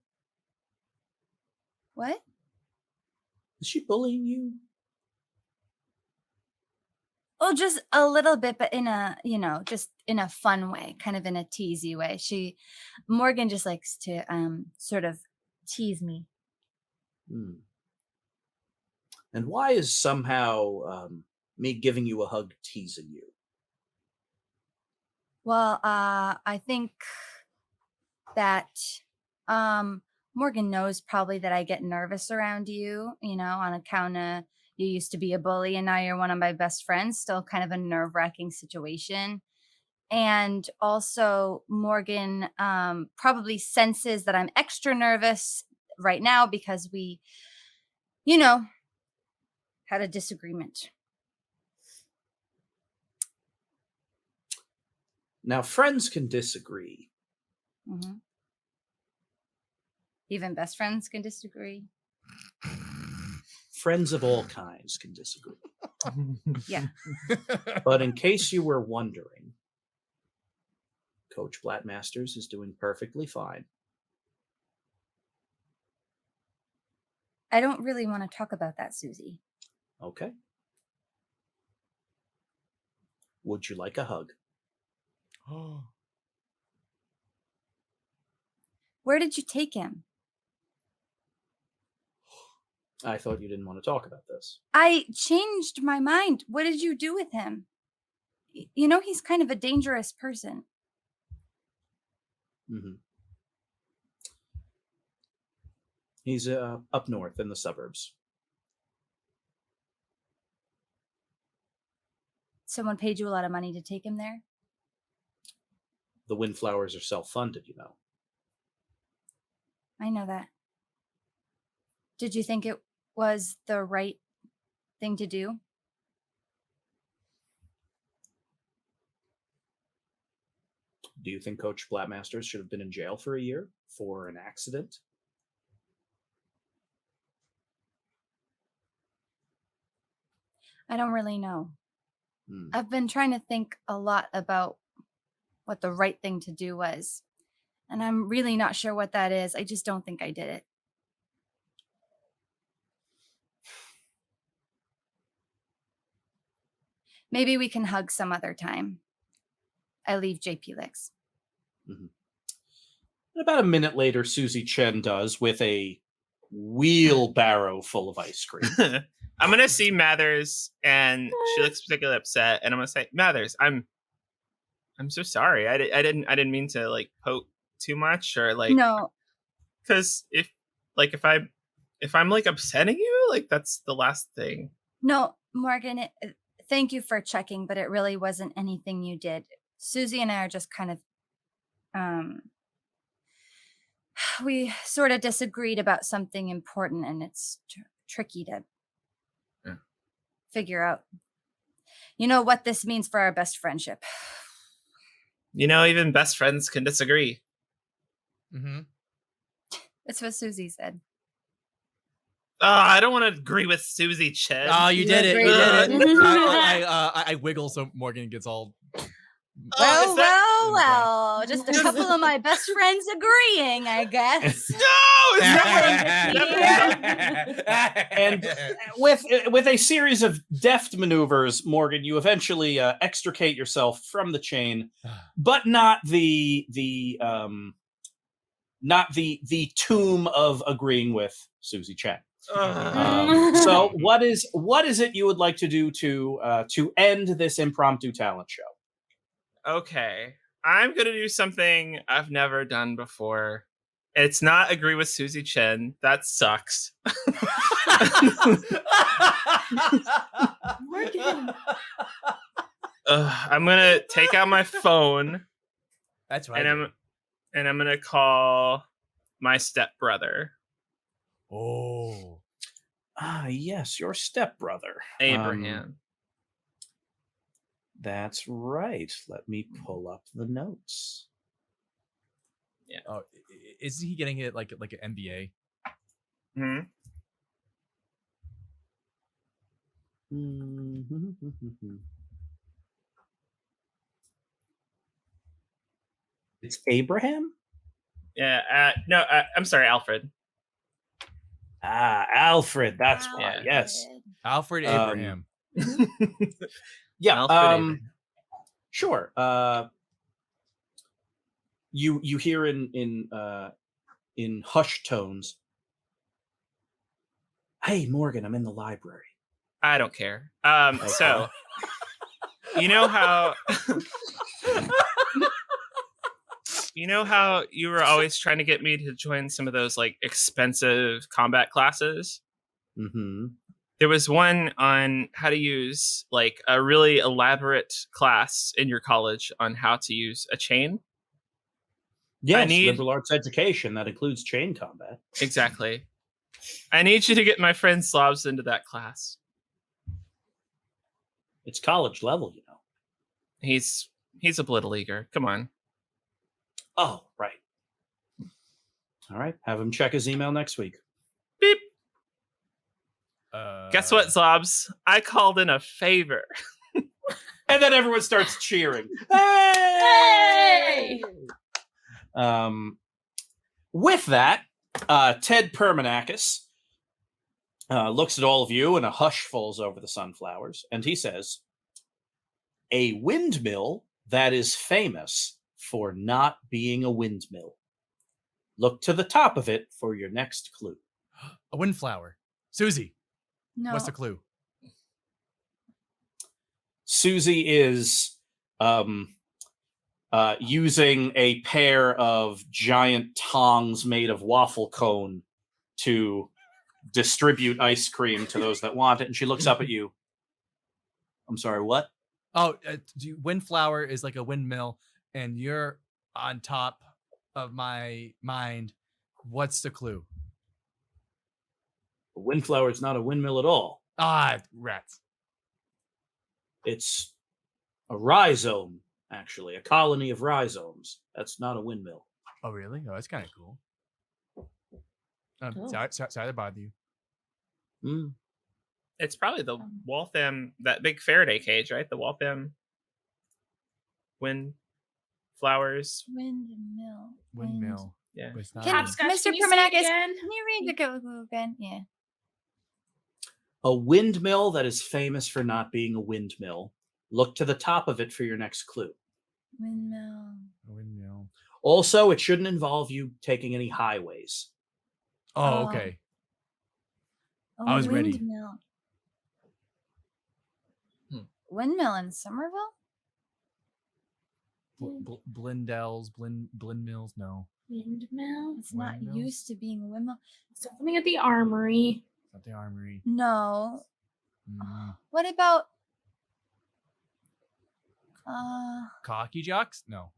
What? Is she bullying you? Well, just a little bit, but in a, just in a fun way, kind of in a teasy way. Morgan just likes to sort of tease me. And why is somehow me giving you a hug teasing you? Well, I think that Morgan knows probably that I get nervous around you, on account of you used to be a bully and now you're one of my best friends. Still kind of a nerve-wracking situation. And also Morgan probably senses that I'm extra nervous right now because we, had a disagreement. Now, friends can disagree. Mm-hmm. Even best friends can disagree. Friends of all kinds can disagree. Yeah. But in case you were wondering, Coach Blattmasters is doing perfectly fine. I don't really want to talk about that, Susie. Okay. Would you like a hug? Where did you take him? I thought you didn't want to talk about this. I changed my mind. What did you do with him? He's kind of a dangerous person. Mm-hmm. He's up north in the suburbs. Someone paid you a lot of money to take him there? The Windflowers are self-funded, I know that. Did you think it was the right thing to do? Do you think Coach Blattmasters should have been in jail for a year for an accident? I don't really know. I've been trying to think a lot about what the right thing to do was. And I'm really not sure what that is. I just don't think I did it. Maybe we can hug some other time. I leave JP Licks. And about a minute later, Susie Chen does with a wheelbarrow full of ice cream. I'm gonna see Mathers, and she looks particularly upset, and I'm gonna say, Mathers, I'm so sorry. I didn't mean to like poke too much, or like, No, because if I'm like upsetting you, like that's the last thing. no, Morgan. Thank you for checking, but it really wasn't anything you did. Susie and I are just kind of, we sort of disagreed about something important, and it's tricky to figure out, what this means for our best friendship. Even best friends can disagree. Mm-hmm. That's what Susie said. I don't want to agree with Susie Chen. Oh, you did it. You did it. I wiggle so Morgan gets all... Well, just a couple of my best friends agreeing, I guess. No, it's never. And with a series of deft maneuvers, Morgan, you eventually extricate yourself from the chain, but not the tomb of agreeing with Susie Chen. So what is it you would like to do to end this impromptu talent show? Okay, I'm gonna do something I've never done before. It's not agree with Susie Chen. That sucks. I'm gonna take out my phone. That's right. And I'm gonna call my stepbrother. Oh. Yes, your stepbrother. Abraham. That's right. Let me pull up the notes. Yeah. Oh, isn't he getting it like an MBA? Hmm. It's Abraham? Yeah. No, I'm sorry, Alfred. Alfred. That's why. Yes. Alfred Abraham. Yeah. Alfred Abraham. Sure. You hear in hushed tones, "Hey, Morgan, I'm in the library." I don't care. So you know how you were always trying to get me to join some of those like expensive combat classes? Mm-hmm. There was one on how to use like a really elaborate class in your college on how to use a chain. Yes, liberal arts education that includes chain combat. Exactly. I need you to get my friend Zlobs into that class. It's college level, He's a Blittle Leaguer. Come on. Oh, right. All right. Have him check his email next week. Beep. Guess what, Zlobs? I called in a favor. And then everyone starts cheering. Hey! With that, Ted Permanakis looks at all of you, and a hush falls over the sunflowers, and he says, "A windmill that is famous for not being a windmill. Look to the top of it for your next clue." A windflower. Susie. No. What's the clue? Susie is using a pair of giant tongs made of waffle cone to distribute ice cream to those that want it. And she looks up at you. "I'm sorry, what?" Oh, windflower is like a windmill, and you're on top of my mind. What's the clue? A windflower is not a windmill at all. Rats. It's a rhizome, actually, a colony of rhizomes. That's not a windmill. Oh, really? Oh, that's kind of cool. Sorry to bother you. It's probably the Waltham, that big Faraday cage, right? The Waltham wind flowers. Windmill. Yeah. Mr. Permanakis, can you read the clue again? Yeah. A windmill that is famous for not being a windmill. Look to the top of it for your next clue. Windmill. A windmill. Also, it shouldn't involve you taking any highways. Oh, okay. Oh, I was ready. windmill. Windmill in Somerville? Blindells, Blindmills, no. Windmill? It's not Windmills? used to being a windmill. Something at the armory. Not the armory. No. Mm. What about Cocky Jocks? No.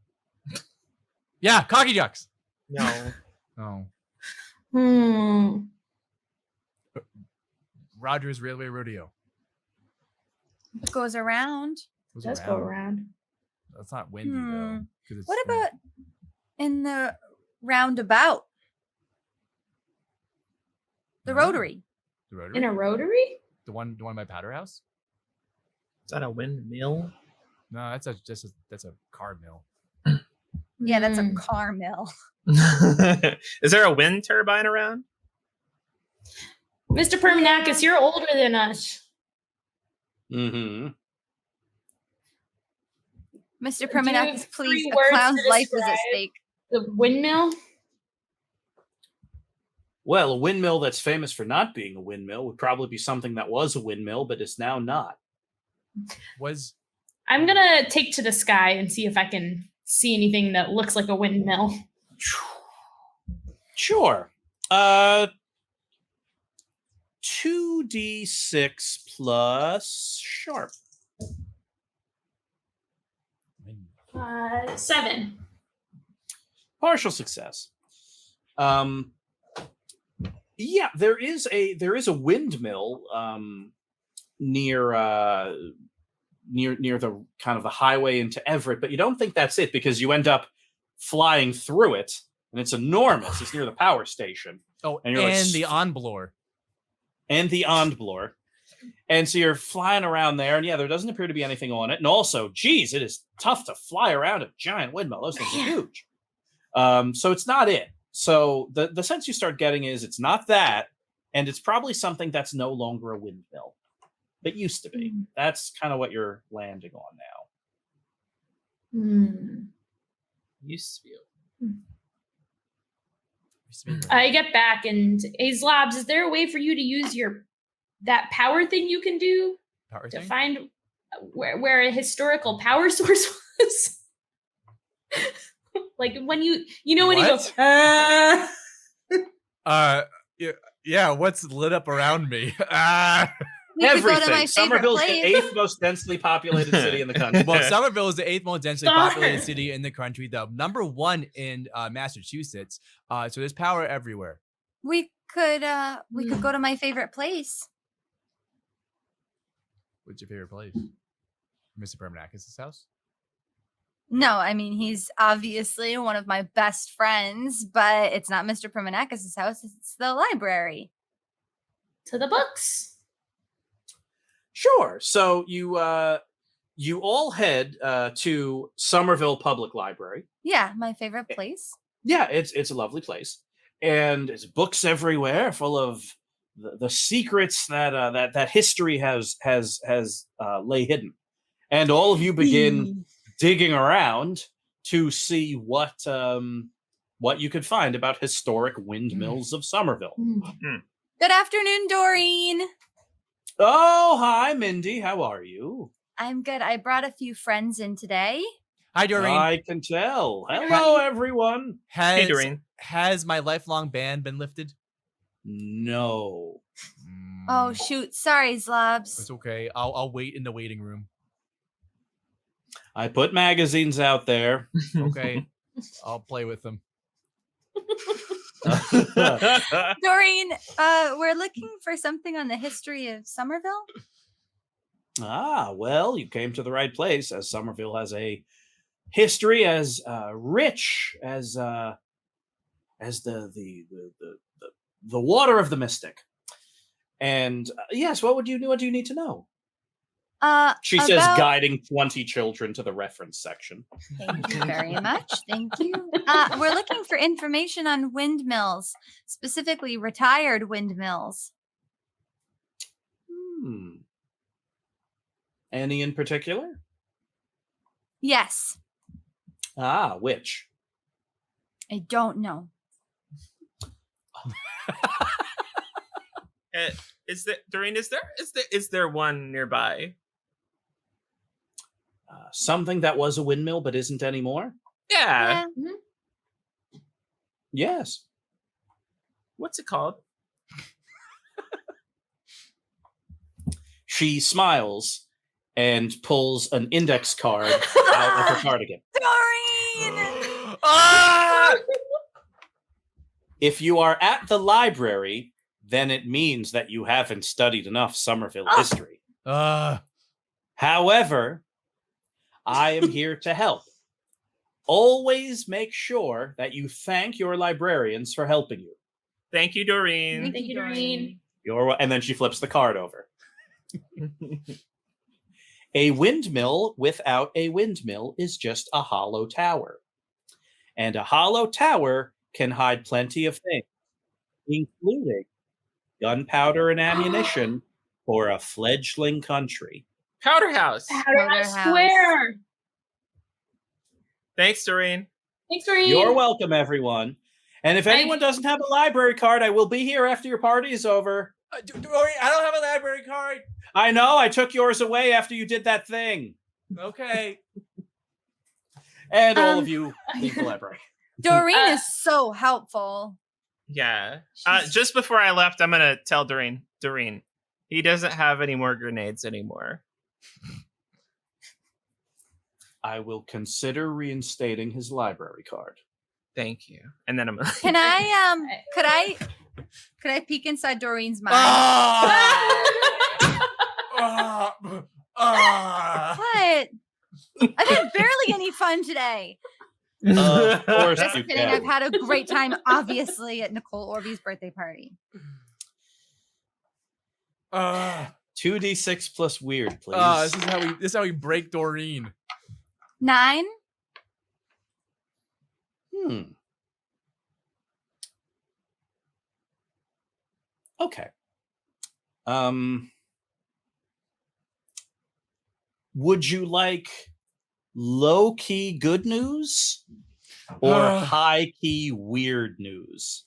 Yeah, Cocky Jocks. No. No. Rogers Railway Rodeo. goes around? Goes Does go around. That's not windy though. 'Cause it's What about in the roundabout? The rotary. the rotary? In a rotary? The one by Powder House? Is that a windmill? No, that's a car mill. Yeah, that's a car mill. Is there a wind turbine around? Mr. Permanakis, you're older than us. Mm-hmm. Mr. Do you Permanakis, have please. 3 A words clown's to life is at describe stake. The windmill? Well, a windmill that's famous for not being a windmill would probably be something that was a windmill, but is now not. I'm gonna take to the sky and see if I can see anything that looks like a windmill. Sure. 2d6 plus sharp. 7. Partial success. Yeah, there is a windmill near the kind of the highway into Everett, but you don't think that's it because you end up flying through it, and it's enormous. It's near the power station. Oh, and and you're like, the Onblor. And the Ondblor. And so you're flying around there, and yeah, there doesn't appear to be anything on it. And also, geez, it is tough to fly around a giant windmill. Those things are huge. So it's not it. So the sense you start getting is it's not that, and it's probably something that's no longer a windmill. That used to be. That's kind of what you're landing on now. Used to be. I get back and hey, Zlobs, is there a way for you to use that power thing you can do to find where a historical power source was? Like when you when you go. Yeah. What's lit up around me? Everything. Somerville's the 8th most densely populated city in the country. Well, Somerville is the 8th most densely populated city in the country, the number 1 in Massachusetts. So there's power everywhere. We could go to my favorite place. What's your favorite place? Mr. Permanakis' house? No, I mean he's obviously one of my best friends, but it's not Mr. Permanakis' house. It's the library. To the books. Sure. So you all head to Somerville Public Library. Yeah, my favorite place. Yeah, it's a lovely place, and it's books everywhere, full of the secrets that history has lay hidden, and all of you begin digging around to see what you could find about historic windmills of Somerville. Good afternoon, Doreen. Oh, hi, Mindy. How are you? I'm good. I brought a few friends in today. Hi, Doreen. I can tell. Hello, everyone. Hey, Doreen. Has my lifelong ban been lifted? No. Oh, shoot. Sorry, Zlobs. It's okay. I'll wait in the waiting room. I put magazines out there. Okay. I'll play with them. Doreen, we're looking for something on the history of Somerville. Ah, well, you came to the right place, as Somerville has a history as rich as the water of the mystic. And yes, what do you need to know? She says, guiding 20 children to the reference section. Thank you very much. Thank you. We're looking for information on windmills, specifically retired windmills. Any in particular? Yes. Ah, which? I don't know. Is there, Doreen? Is there one nearby? Something that was a windmill but isn't anymore? Yeah. Yes. What's it called? She smiles and pulls an index card out of her cardigan. Doreen! Ah! If you are at the library, then it means that you haven't studied enough Somerville history. However, I am here to help. Always make sure that you thank your librarians for helping you. Thank you, Doreen. Thank you, Doreen. And then she flips the card over. A windmill without a windmill is just a hollow tower. And a hollow tower can hide plenty of things, including gunpowder and ammunition for a fledgling country. Powder House. Powder Square. Thanks, Doreen. Thanks, Doreen. You're welcome, everyone. And if anyone doesn't have a library card, I will be here after your party is over. Doreen, I don't have a library card. I know. I took yours away after you did that thing. Okay. And all of you leave the library. Doreen is so helpful. Yeah. Just before I left, I'm going to tell Doreen, he doesn't have any more grenades anymore. I will consider reinstating his library card. Thank you. And then I'm gonna... Can I could I peek inside Doreen's mind? What? I've had barely any fun today. Of course Just you kidding. can. I've had a great time, obviously, at Nicole Orby's birthday party. 2d6 plus weird, please. This is how we break Doreen. 9. Okay. Would you like low-key good news or high-key weird news?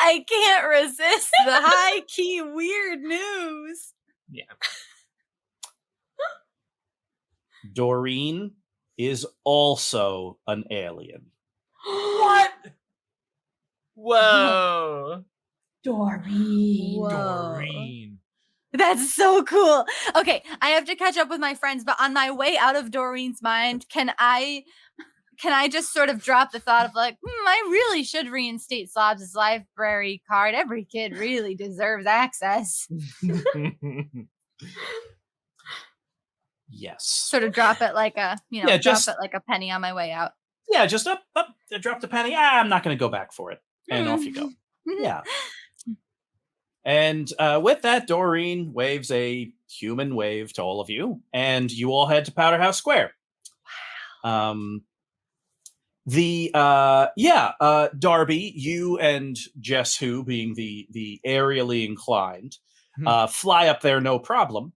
I can't resist the high-key weird news. Yeah. Doreen is also an alien. What? Whoa. Doreen. Whoa. Doreen. That's so cool. Okay, I have to catch up with my friends, but on my way out of Doreen's mind, can I just sort of drop the thought of like, I really should reinstate Zlobs' library card. Every kid really deserves access. Yes. Sort of drop it like a, drop it like a penny on my way out. Yeah, just up, drop the penny. I'm not going to go back for it. And off you go. Yeah. And with that, Doreen waves a human wave to all of you, and you all head to Powder House Square. Wow. Darby, you and Jess, who being the aerially inclined, fly up there no problem.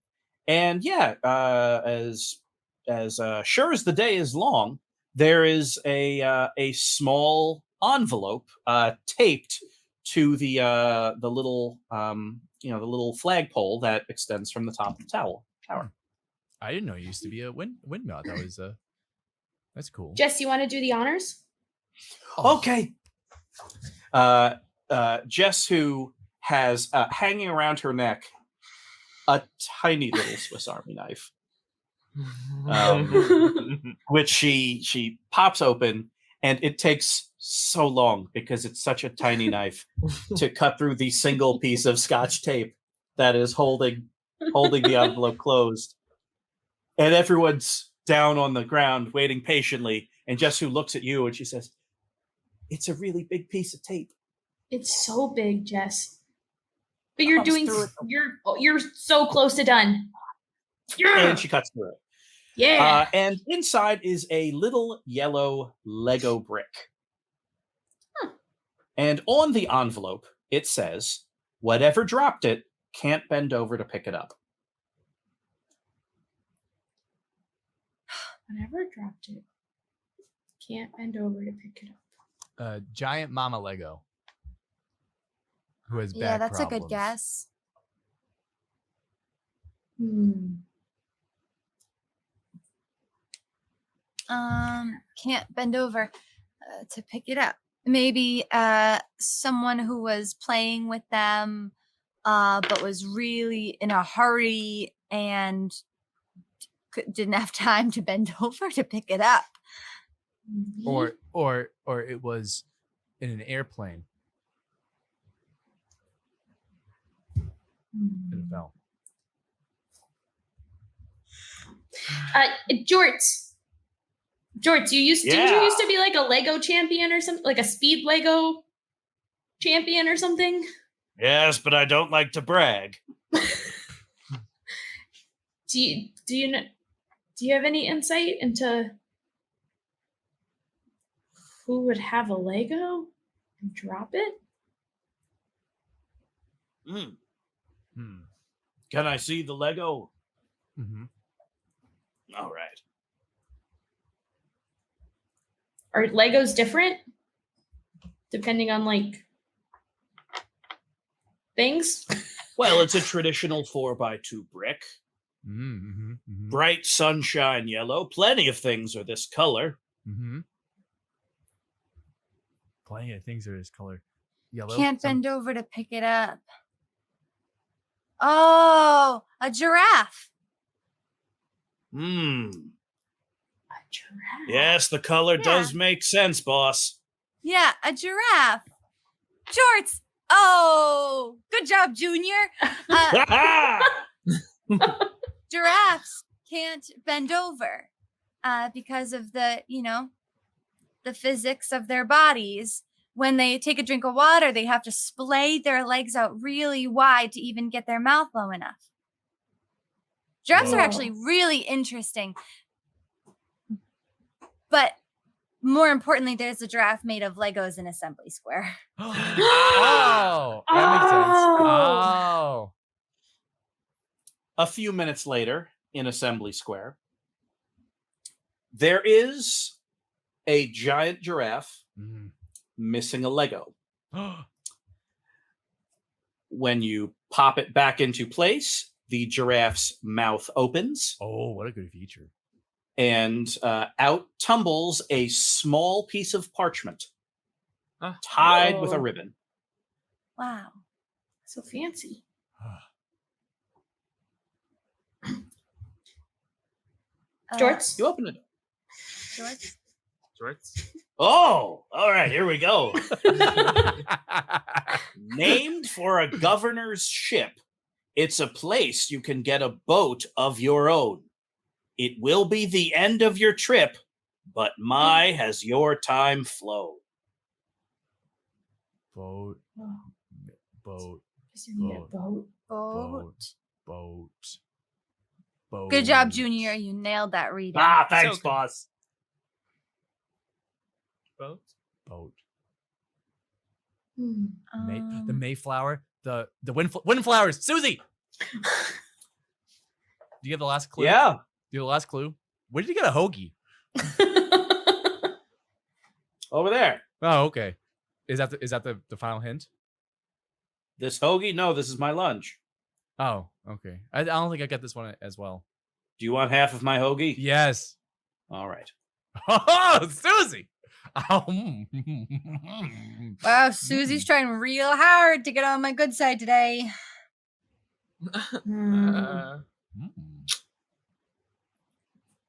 And as sure as the day is long, there is a small envelope taped to the little the little flagpole that extends from the top of the tower. I didn't know it used to be a windmill. That was that's cool. Jess, you want to do the honors? Okay. Jess, who has hanging around her neck a tiny little Swiss Army knife, which she pops open, and it takes so long because it's such a tiny knife to cut through the single piece of Scotch tape that is holding the envelope closed. And everyone's down on the ground waiting patiently. And Jess, who looks at you, and she says, "It's a really big piece of tape." It's so big, Jess. But you're you're so close to done. Yeah. And she cuts through it. Yeah. And inside is a little yellow Lego brick. And on the envelope, it says, "Whatever dropped it can't bend over to pick it up." Whatever dropped it. Can't bend over to pick it up. Giant Mama Lego. Who has Yeah, back that's problems. a good guess. Can't bend over to pick it up. Maybe someone who was playing with them, but was really in a hurry and didn't have time to bend over to pick it up. Or it was in an airplane. And it fell. Jorts, didn't you used to be like a Lego champion or something, like a speed Lego champion or something? Yes, but I don't like to brag. Do you have any insight into who would have a Lego and drop it? Can I see the Lego? Mm-hmm. All right. Are Legos different depending on like things? Well, it's a traditional 4x2 brick. Mm-hmm. Mm-hmm. Bright sunshine yellow. Plenty of things are this color. Mm-hmm. Plenty of things are this color. Yellow. Can't bend over to pick it up. Oh, a giraffe. A giraffe. Yes, the color does make sense, boss. Yeah, a giraffe. Jorts. Oh, good job, Junior. Giraffes can't bend over because of the physics of their bodies. When they take a drink of water, they have to splay their legs out really wide to even get their mouth low enough. Giraffes are actually really interesting. But more importantly, there's a giraffe made of Legos in Assembly Square. Oh, that makes sense. Oh. A few minutes later, in Assembly Square, there is a giant giraffe missing a Lego. When you pop it back into place, the giraffe's mouth opens. Oh, what a good feature. And out tumbles a small piece of parchment tied with a ribbon. Wow. So fancy. Jorts? You open it. Jorts? Oh, all right, here we go. Named for a governor's ship. It's a place you can get a boat of your own. It will be the end of your trip, but my has your time flown. Boat. Boat. You need a boat. Boat. Good job, Junior. You nailed that reading. Thanks, boss. Boat. The Mayflower. The wind flowers. Susie! Do you get the last clue? Yeah. Do you have the last clue? Where did you get a hoagie? Over there. Oh, okay. Is that the final hint? This hoagie? No, this is my lunch. Oh, okay. I don't think I got this one as well. Do you want half of my hoagie? Yes. All right. Oh, Susie! Wow, Susie's trying real hard to get on my good side today.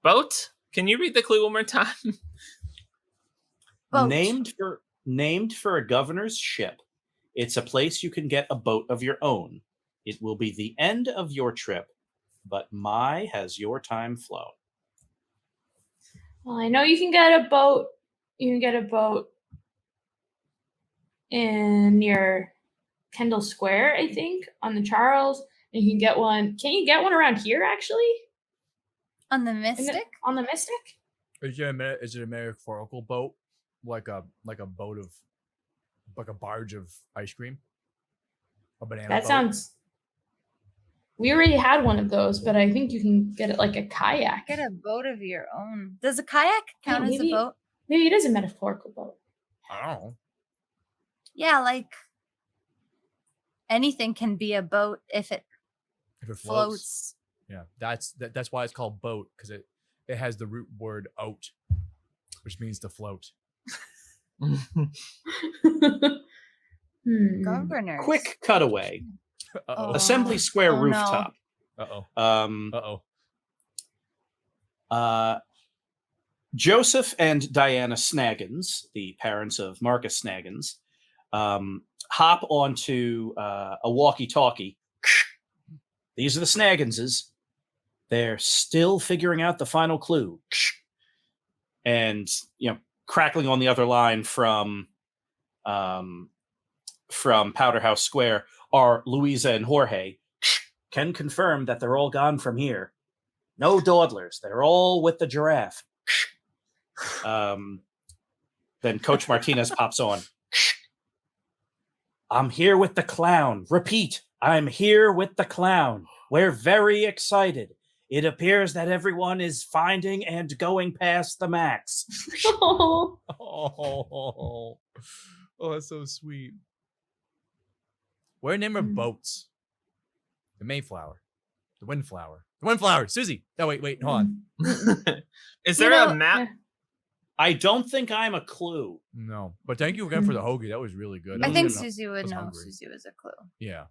Boat? Can you read the clue one more time? Boat. Named for a governor's ship. It's a place you can get a boat of your own. It will be the end of your trip, but my has your time flown. Well, I know you can get a boat. You can get a boat in near Kendall Square, I think, on the Charles. And you can get one. Can you get one around here, actually? On the Mystic? On the Mystic? Is it a metaphorical boat? Like a boat of, like a barge of ice cream? A banana boat? Sounds We already had one of those, but I think you can get it like a kayak. Get a boat of your own. Does a kayak count as a boat? Maybe it is a metaphorical boat. I don't know. Yeah, like anything can be a boat if it floats. Yeah, that's why it's called boat, because it has the root word oat, which means to float. Governors. Quick cutaway. Uh-oh. Assembly Square rooftop. No. Joseph and Diana Snaggins, the parents of Marcus Snaggins, hop onto a walkie-talkie. These are the Snagginses. They're still figuring out the final clue. And, crackling on the other line from Powderhouse Square are Louisa and Jorge. Can confirm that they're all gone from here. No dawdlers. They're all with the giraffe. Then Coach Martinez pops on. I'm here with the clown. Repeat, I'm here with the clown. We're very excited. It appears that everyone is finding and going past the max. Oh, that's so sweet. What are the name of boats? The Mayflower. The Windflower. The Windflower. Susie. No, wait, hold on. Is there a map? I don't think I'm a clue. No, but thank you again for the hoagie. That was really good. I think Susie would know. hungry. Susie was a clue. Yeah.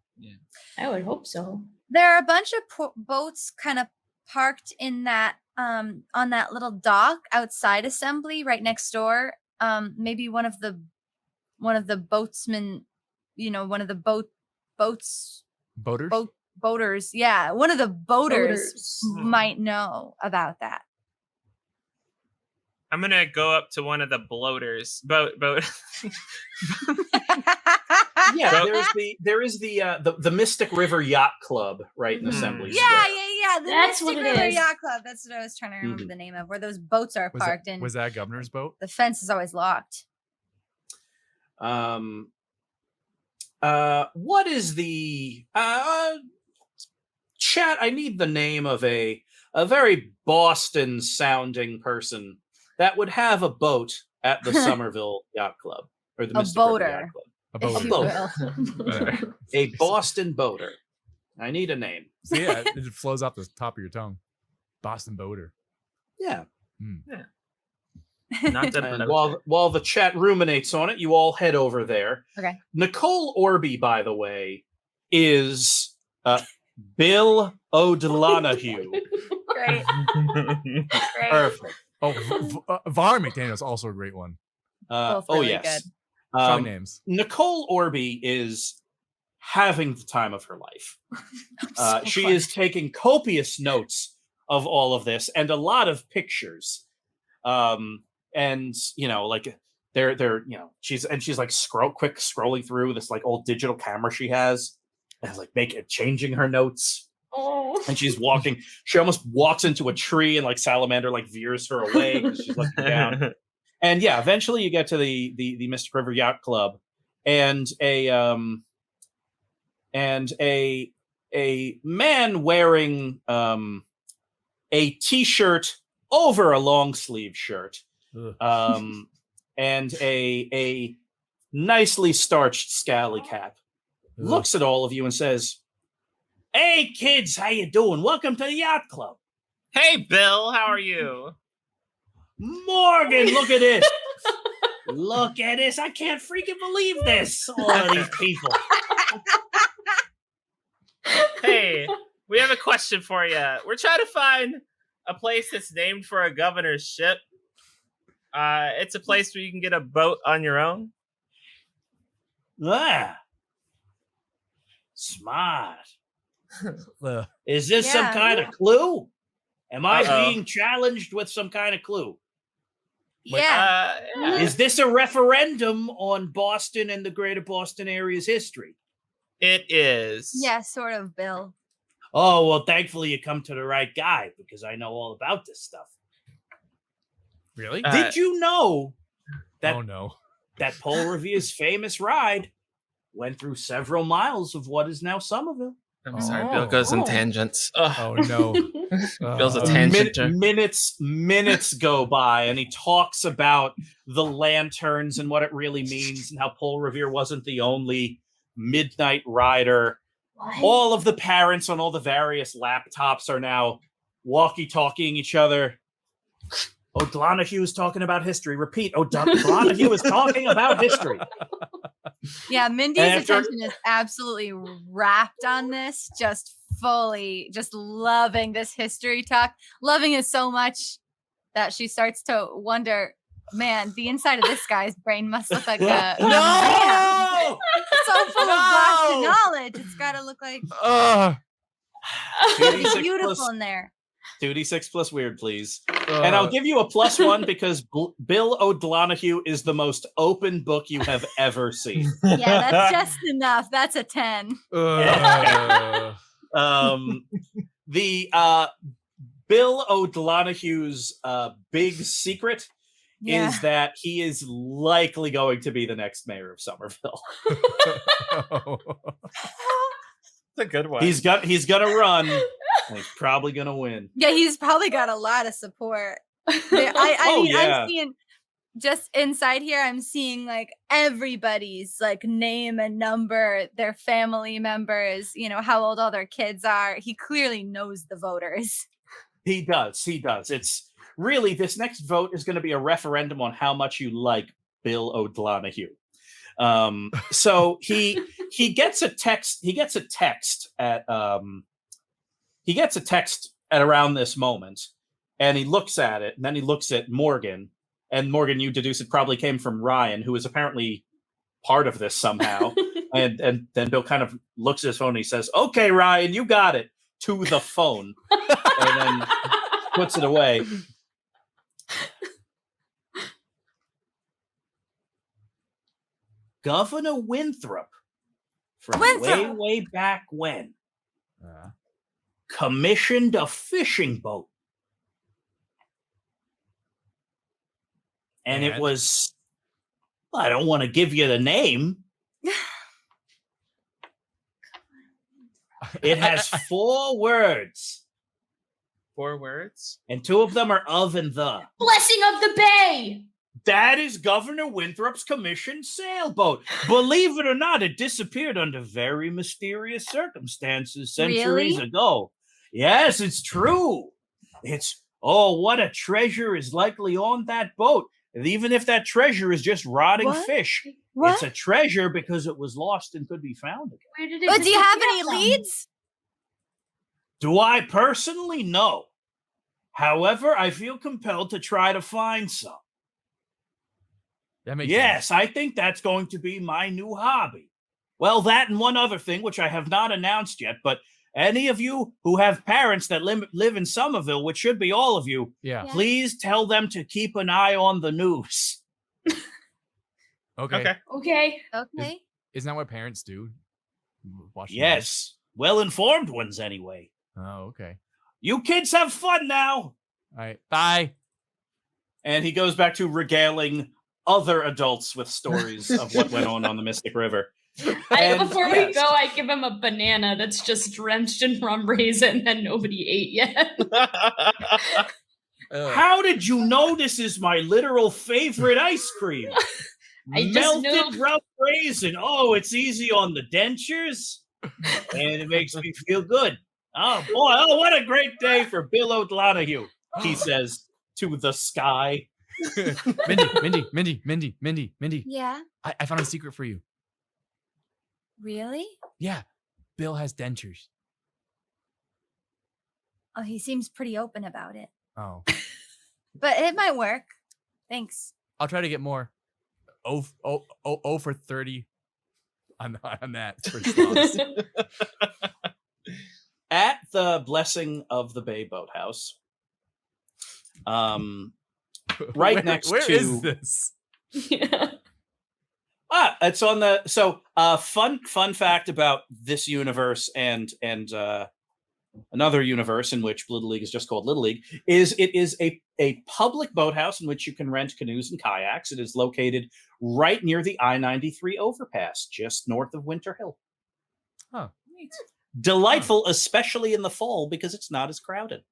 I would hope so. There are a bunch of boats kind of parked in that on that little dock outside Assembly right next door. Maybe one of the boatsmen, one of the boaters. Yeah, one of the boaters might know about that. I'm gonna go up to one of the bloaters. Boat. Yeah, there is the Mystic River Yacht Club right in Assembly Square. Yeah. That's what Mystic it River is. Yacht Club. That's what I was trying to remember the name of, where those boats are parked in. Was that Governor's boat? The fence is always locked. What is the chat? I need the name of a very Boston sounding person that would have a boat at the Somerville Yacht Club or the Mystic River Yacht Club. A boater. A Boston boater. I need a name. So yeah, it flows off the top of your tongue. Boston boater. Yeah. Yeah. Not that And while the chat ruminates on it, you all head over there. Okay. Nicole Orby, by the way, is Bill O'Delonahue. Great. Perfect. Varn McDaniel is also a great one. Both really yes. good. Strong names. Nicole Orby is having the time of her life. She is taking copious notes of all of this and a lot of pictures. And like they're she's like scrolling through this like old digital camera she has and like changing her notes. Oh. And she's walking. She almost walks into a tree and like Salamander like veers her away because she's looking down. And yeah, eventually you get to the Mystic River Yacht Club, and a man wearing a t-shirt over a long sleeve shirt, and a nicely starched scally cap, looks at all of you and says, "Hey kids, how you doing? Welcome to the Yacht Club." Hey Bill, how are you? Morgan, look at this. Look at this. I can't freaking believe this. All of these people. Hey, we have a question for you. We're trying to find a place that's named for a governor's ship. It's a place where you can get a boat on your own. Ah. Smart. Is this some kind of clue? Am I being challenged with some kind of clue? Yeah. Is this a referendum on Boston and the greater Boston area's history? It is. Yeah, sort of, Bill. Oh, well, thankfully you come to the right guy because I know all about this stuff. Really? Did you know that, that Paul Revere's famous ride went through several miles of what is now Somerville? I'm sorry, Bill goes in tangents. Oh no. Bill's a tangenter. Minutes go by, and he talks about the lanterns and what it really means, and how Paul Revere wasn't the only midnight rider. What? All of the parents on all the various laptops are now walkie-talkieing each other. O'Donoghue is talking about history. Repeat, O'Donoghue is talking about history. Yeah, Mindy's attention is absolutely wrapped on this, just fully, just loving this history talk, loving it so much that she starts to wonder, man, the inside of this guy's brain must look like a No! so full of blasted knowledge. It's got to look like it's beautiful in there. 2d6 plus weird, please. And I'll give you a +1 because Bill O'Donoghue is the most open book you have ever seen. Yeah, that's just enough. That's a 10. The Bill O'Donoghue's big secret is that he is likely going to be the next mayor of Somerville. That's a good one. He's gonna run. And he's probably gonna win. Yeah, he's probably got a lot of support. I mean, I'm seeing just inside here. I'm seeing like everybody's like name and number, their family members. You know how old all their kids are. He clearly knows the voters. He does. It's really, this next vote is going to be a referendum on how much you like Bill O'Donoghue. So he gets a text. He gets a text at around this moment, and he looks at it, and then he looks at Morgan, and Morgan, you deduce it probably came from Ryan, who is apparently part of this somehow. and then Bill kind of looks at his phone and he says, "Okay, Ryan, you got it," to the phone, and then puts it away. Governor Winthrop, from way back when, commissioned a fishing boat. And it was, I don't want to give you the name. It has 4 words. 4 words? And 2 of them are of and the. Blessing of the Bay! That is Governor Winthrop's commissioned sailboat. Believe it or not, it disappeared under very mysterious circumstances centuries ago. Yes, it's true. What a treasure is likely on that boat. And even if that treasure is just rotting fish, it's a treasure because it was lost and could be found again. Where did it But do you have any from? leads? Do I personally? No. However, I feel compelled to try to find some. That makes Yes, sense. I think that's going to be my new hobby. Well, that and one other thing, which I have not announced yet, but any of you who have parents that live in Somerville, which should be all of you, please tell them to keep an eye on the news. Okay. Isn't that what parents do? Watch the news? Yes, well-informed ones anyway. Oh, okay. You kids have fun now. All right, bye. And he goes back to regaling other adults with stories of what went on the Mystic River. Before we go, I give him a banana that's just drenched in rum raisin that nobody ate yet. How did you know this is my literal favorite ice cream? Melted rum raisin. Oh, it's easy on the dentures, and it makes me feel good. Oh boy! Oh, what a great day for Bill O'Donoghue, he says to the sky. Mindy. Yeah. I found a secret for you. Really? Yeah. Bill has dentures. Oh, he seems pretty open about it. Oh. But it might work. Thanks. I'll try to get more. Oh for 30 on that. For Zlobs. At the Blessing of the Bay Boathouse, right next to. Where is this? Yeah. It's on the fun fact about this universe and another universe in which Little League is just called Little League is it is a public boathouse in which you can rent canoes and kayaks. It is located right near the I-93 overpass, just north of Winter Hill. Huh. Delightful, especially in the fall, because it's not as crowded.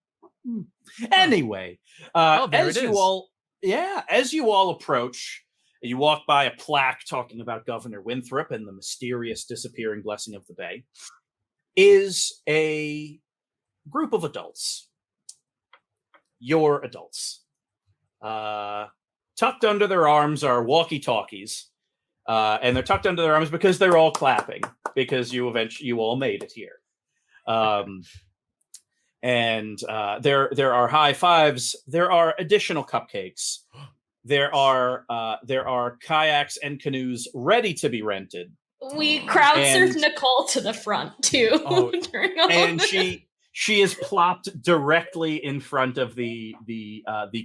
Anyway, as you all approach, you walk by a plaque talking about Governor Winthrop and the mysterious disappearing blessing of the Bay, is a group of adults. Your adults. Tucked under their arms are walkie-talkies. And they're tucked under their arms because they're all clapping, because you all made it here. And there are high fives. There are additional cupcakes. There are kayaks and canoes ready to be rented. We crowd surf Nicole to the front too. During all and this. she is plopped directly in front of the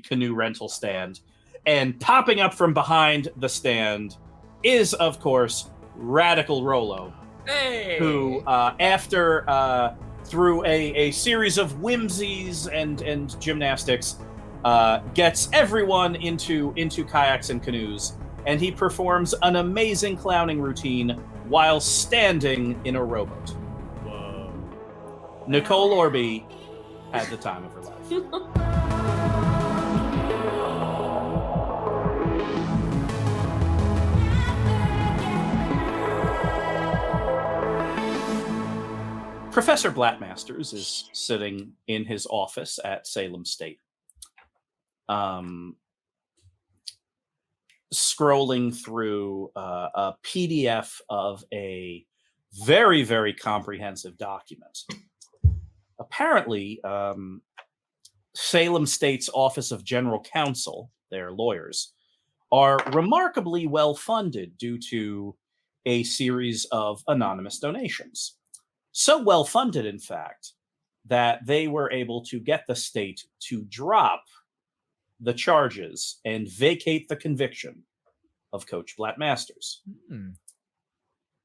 canoe rental stand, and popping up from behind the stand is, of course, Radical Rollo, who after through a series of whimsies and gymnastics, gets everyone into kayaks and canoes, and he performs an amazing clowning routine while standing in a rowboat. Whoa. Nicole Orby had the time of her life. Professor Blattmasters is sitting in his office at Salem State, scrolling through a PDF of a very, very comprehensive document. Apparently, Salem State's Office of General Counsel, their lawyers, are remarkably well funded due to a series of anonymous donations. So well funded, in fact, that they were able to get the state to drop the charges and vacate the conviction of Coach Blattmasters.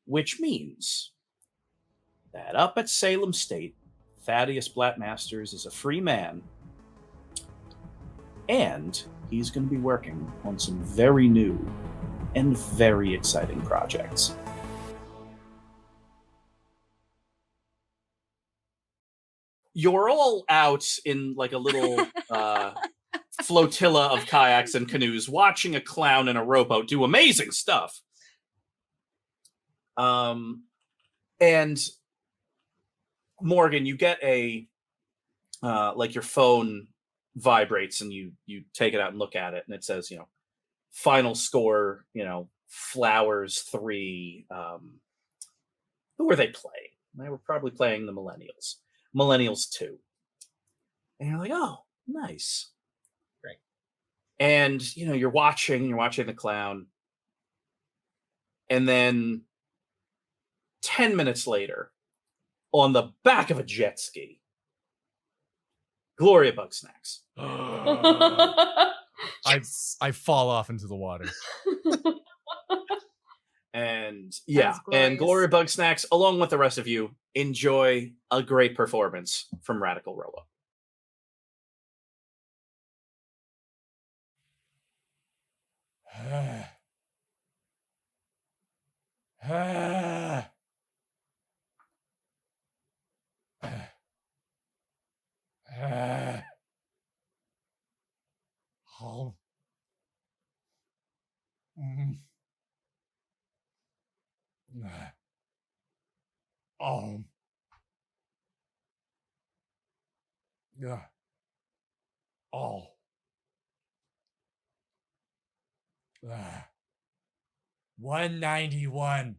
Which means that up at Salem State, Thaddeus Blattmasters is a free man, and he's going to be working on some very new and very exciting projects. You're all out in like a little flotilla of kayaks and canoes, watching a clown in a rowboat do amazing stuff. And Morgan, you get a like your phone vibrates, and you take it out and look at it, and it says, final score, Flowers 3. Who were they playing? They were probably playing the Millennials 2. And you're like, oh, nice. Great. And, you're watching the clown. And then 10 minutes later, on the back of a jet ski, Gloria Bugsnax. I fall off into the water. And and Gloria Bugsnax, along with the rest of you, enjoy a great performance from Radical Rollo. Yeah. Oh. 191.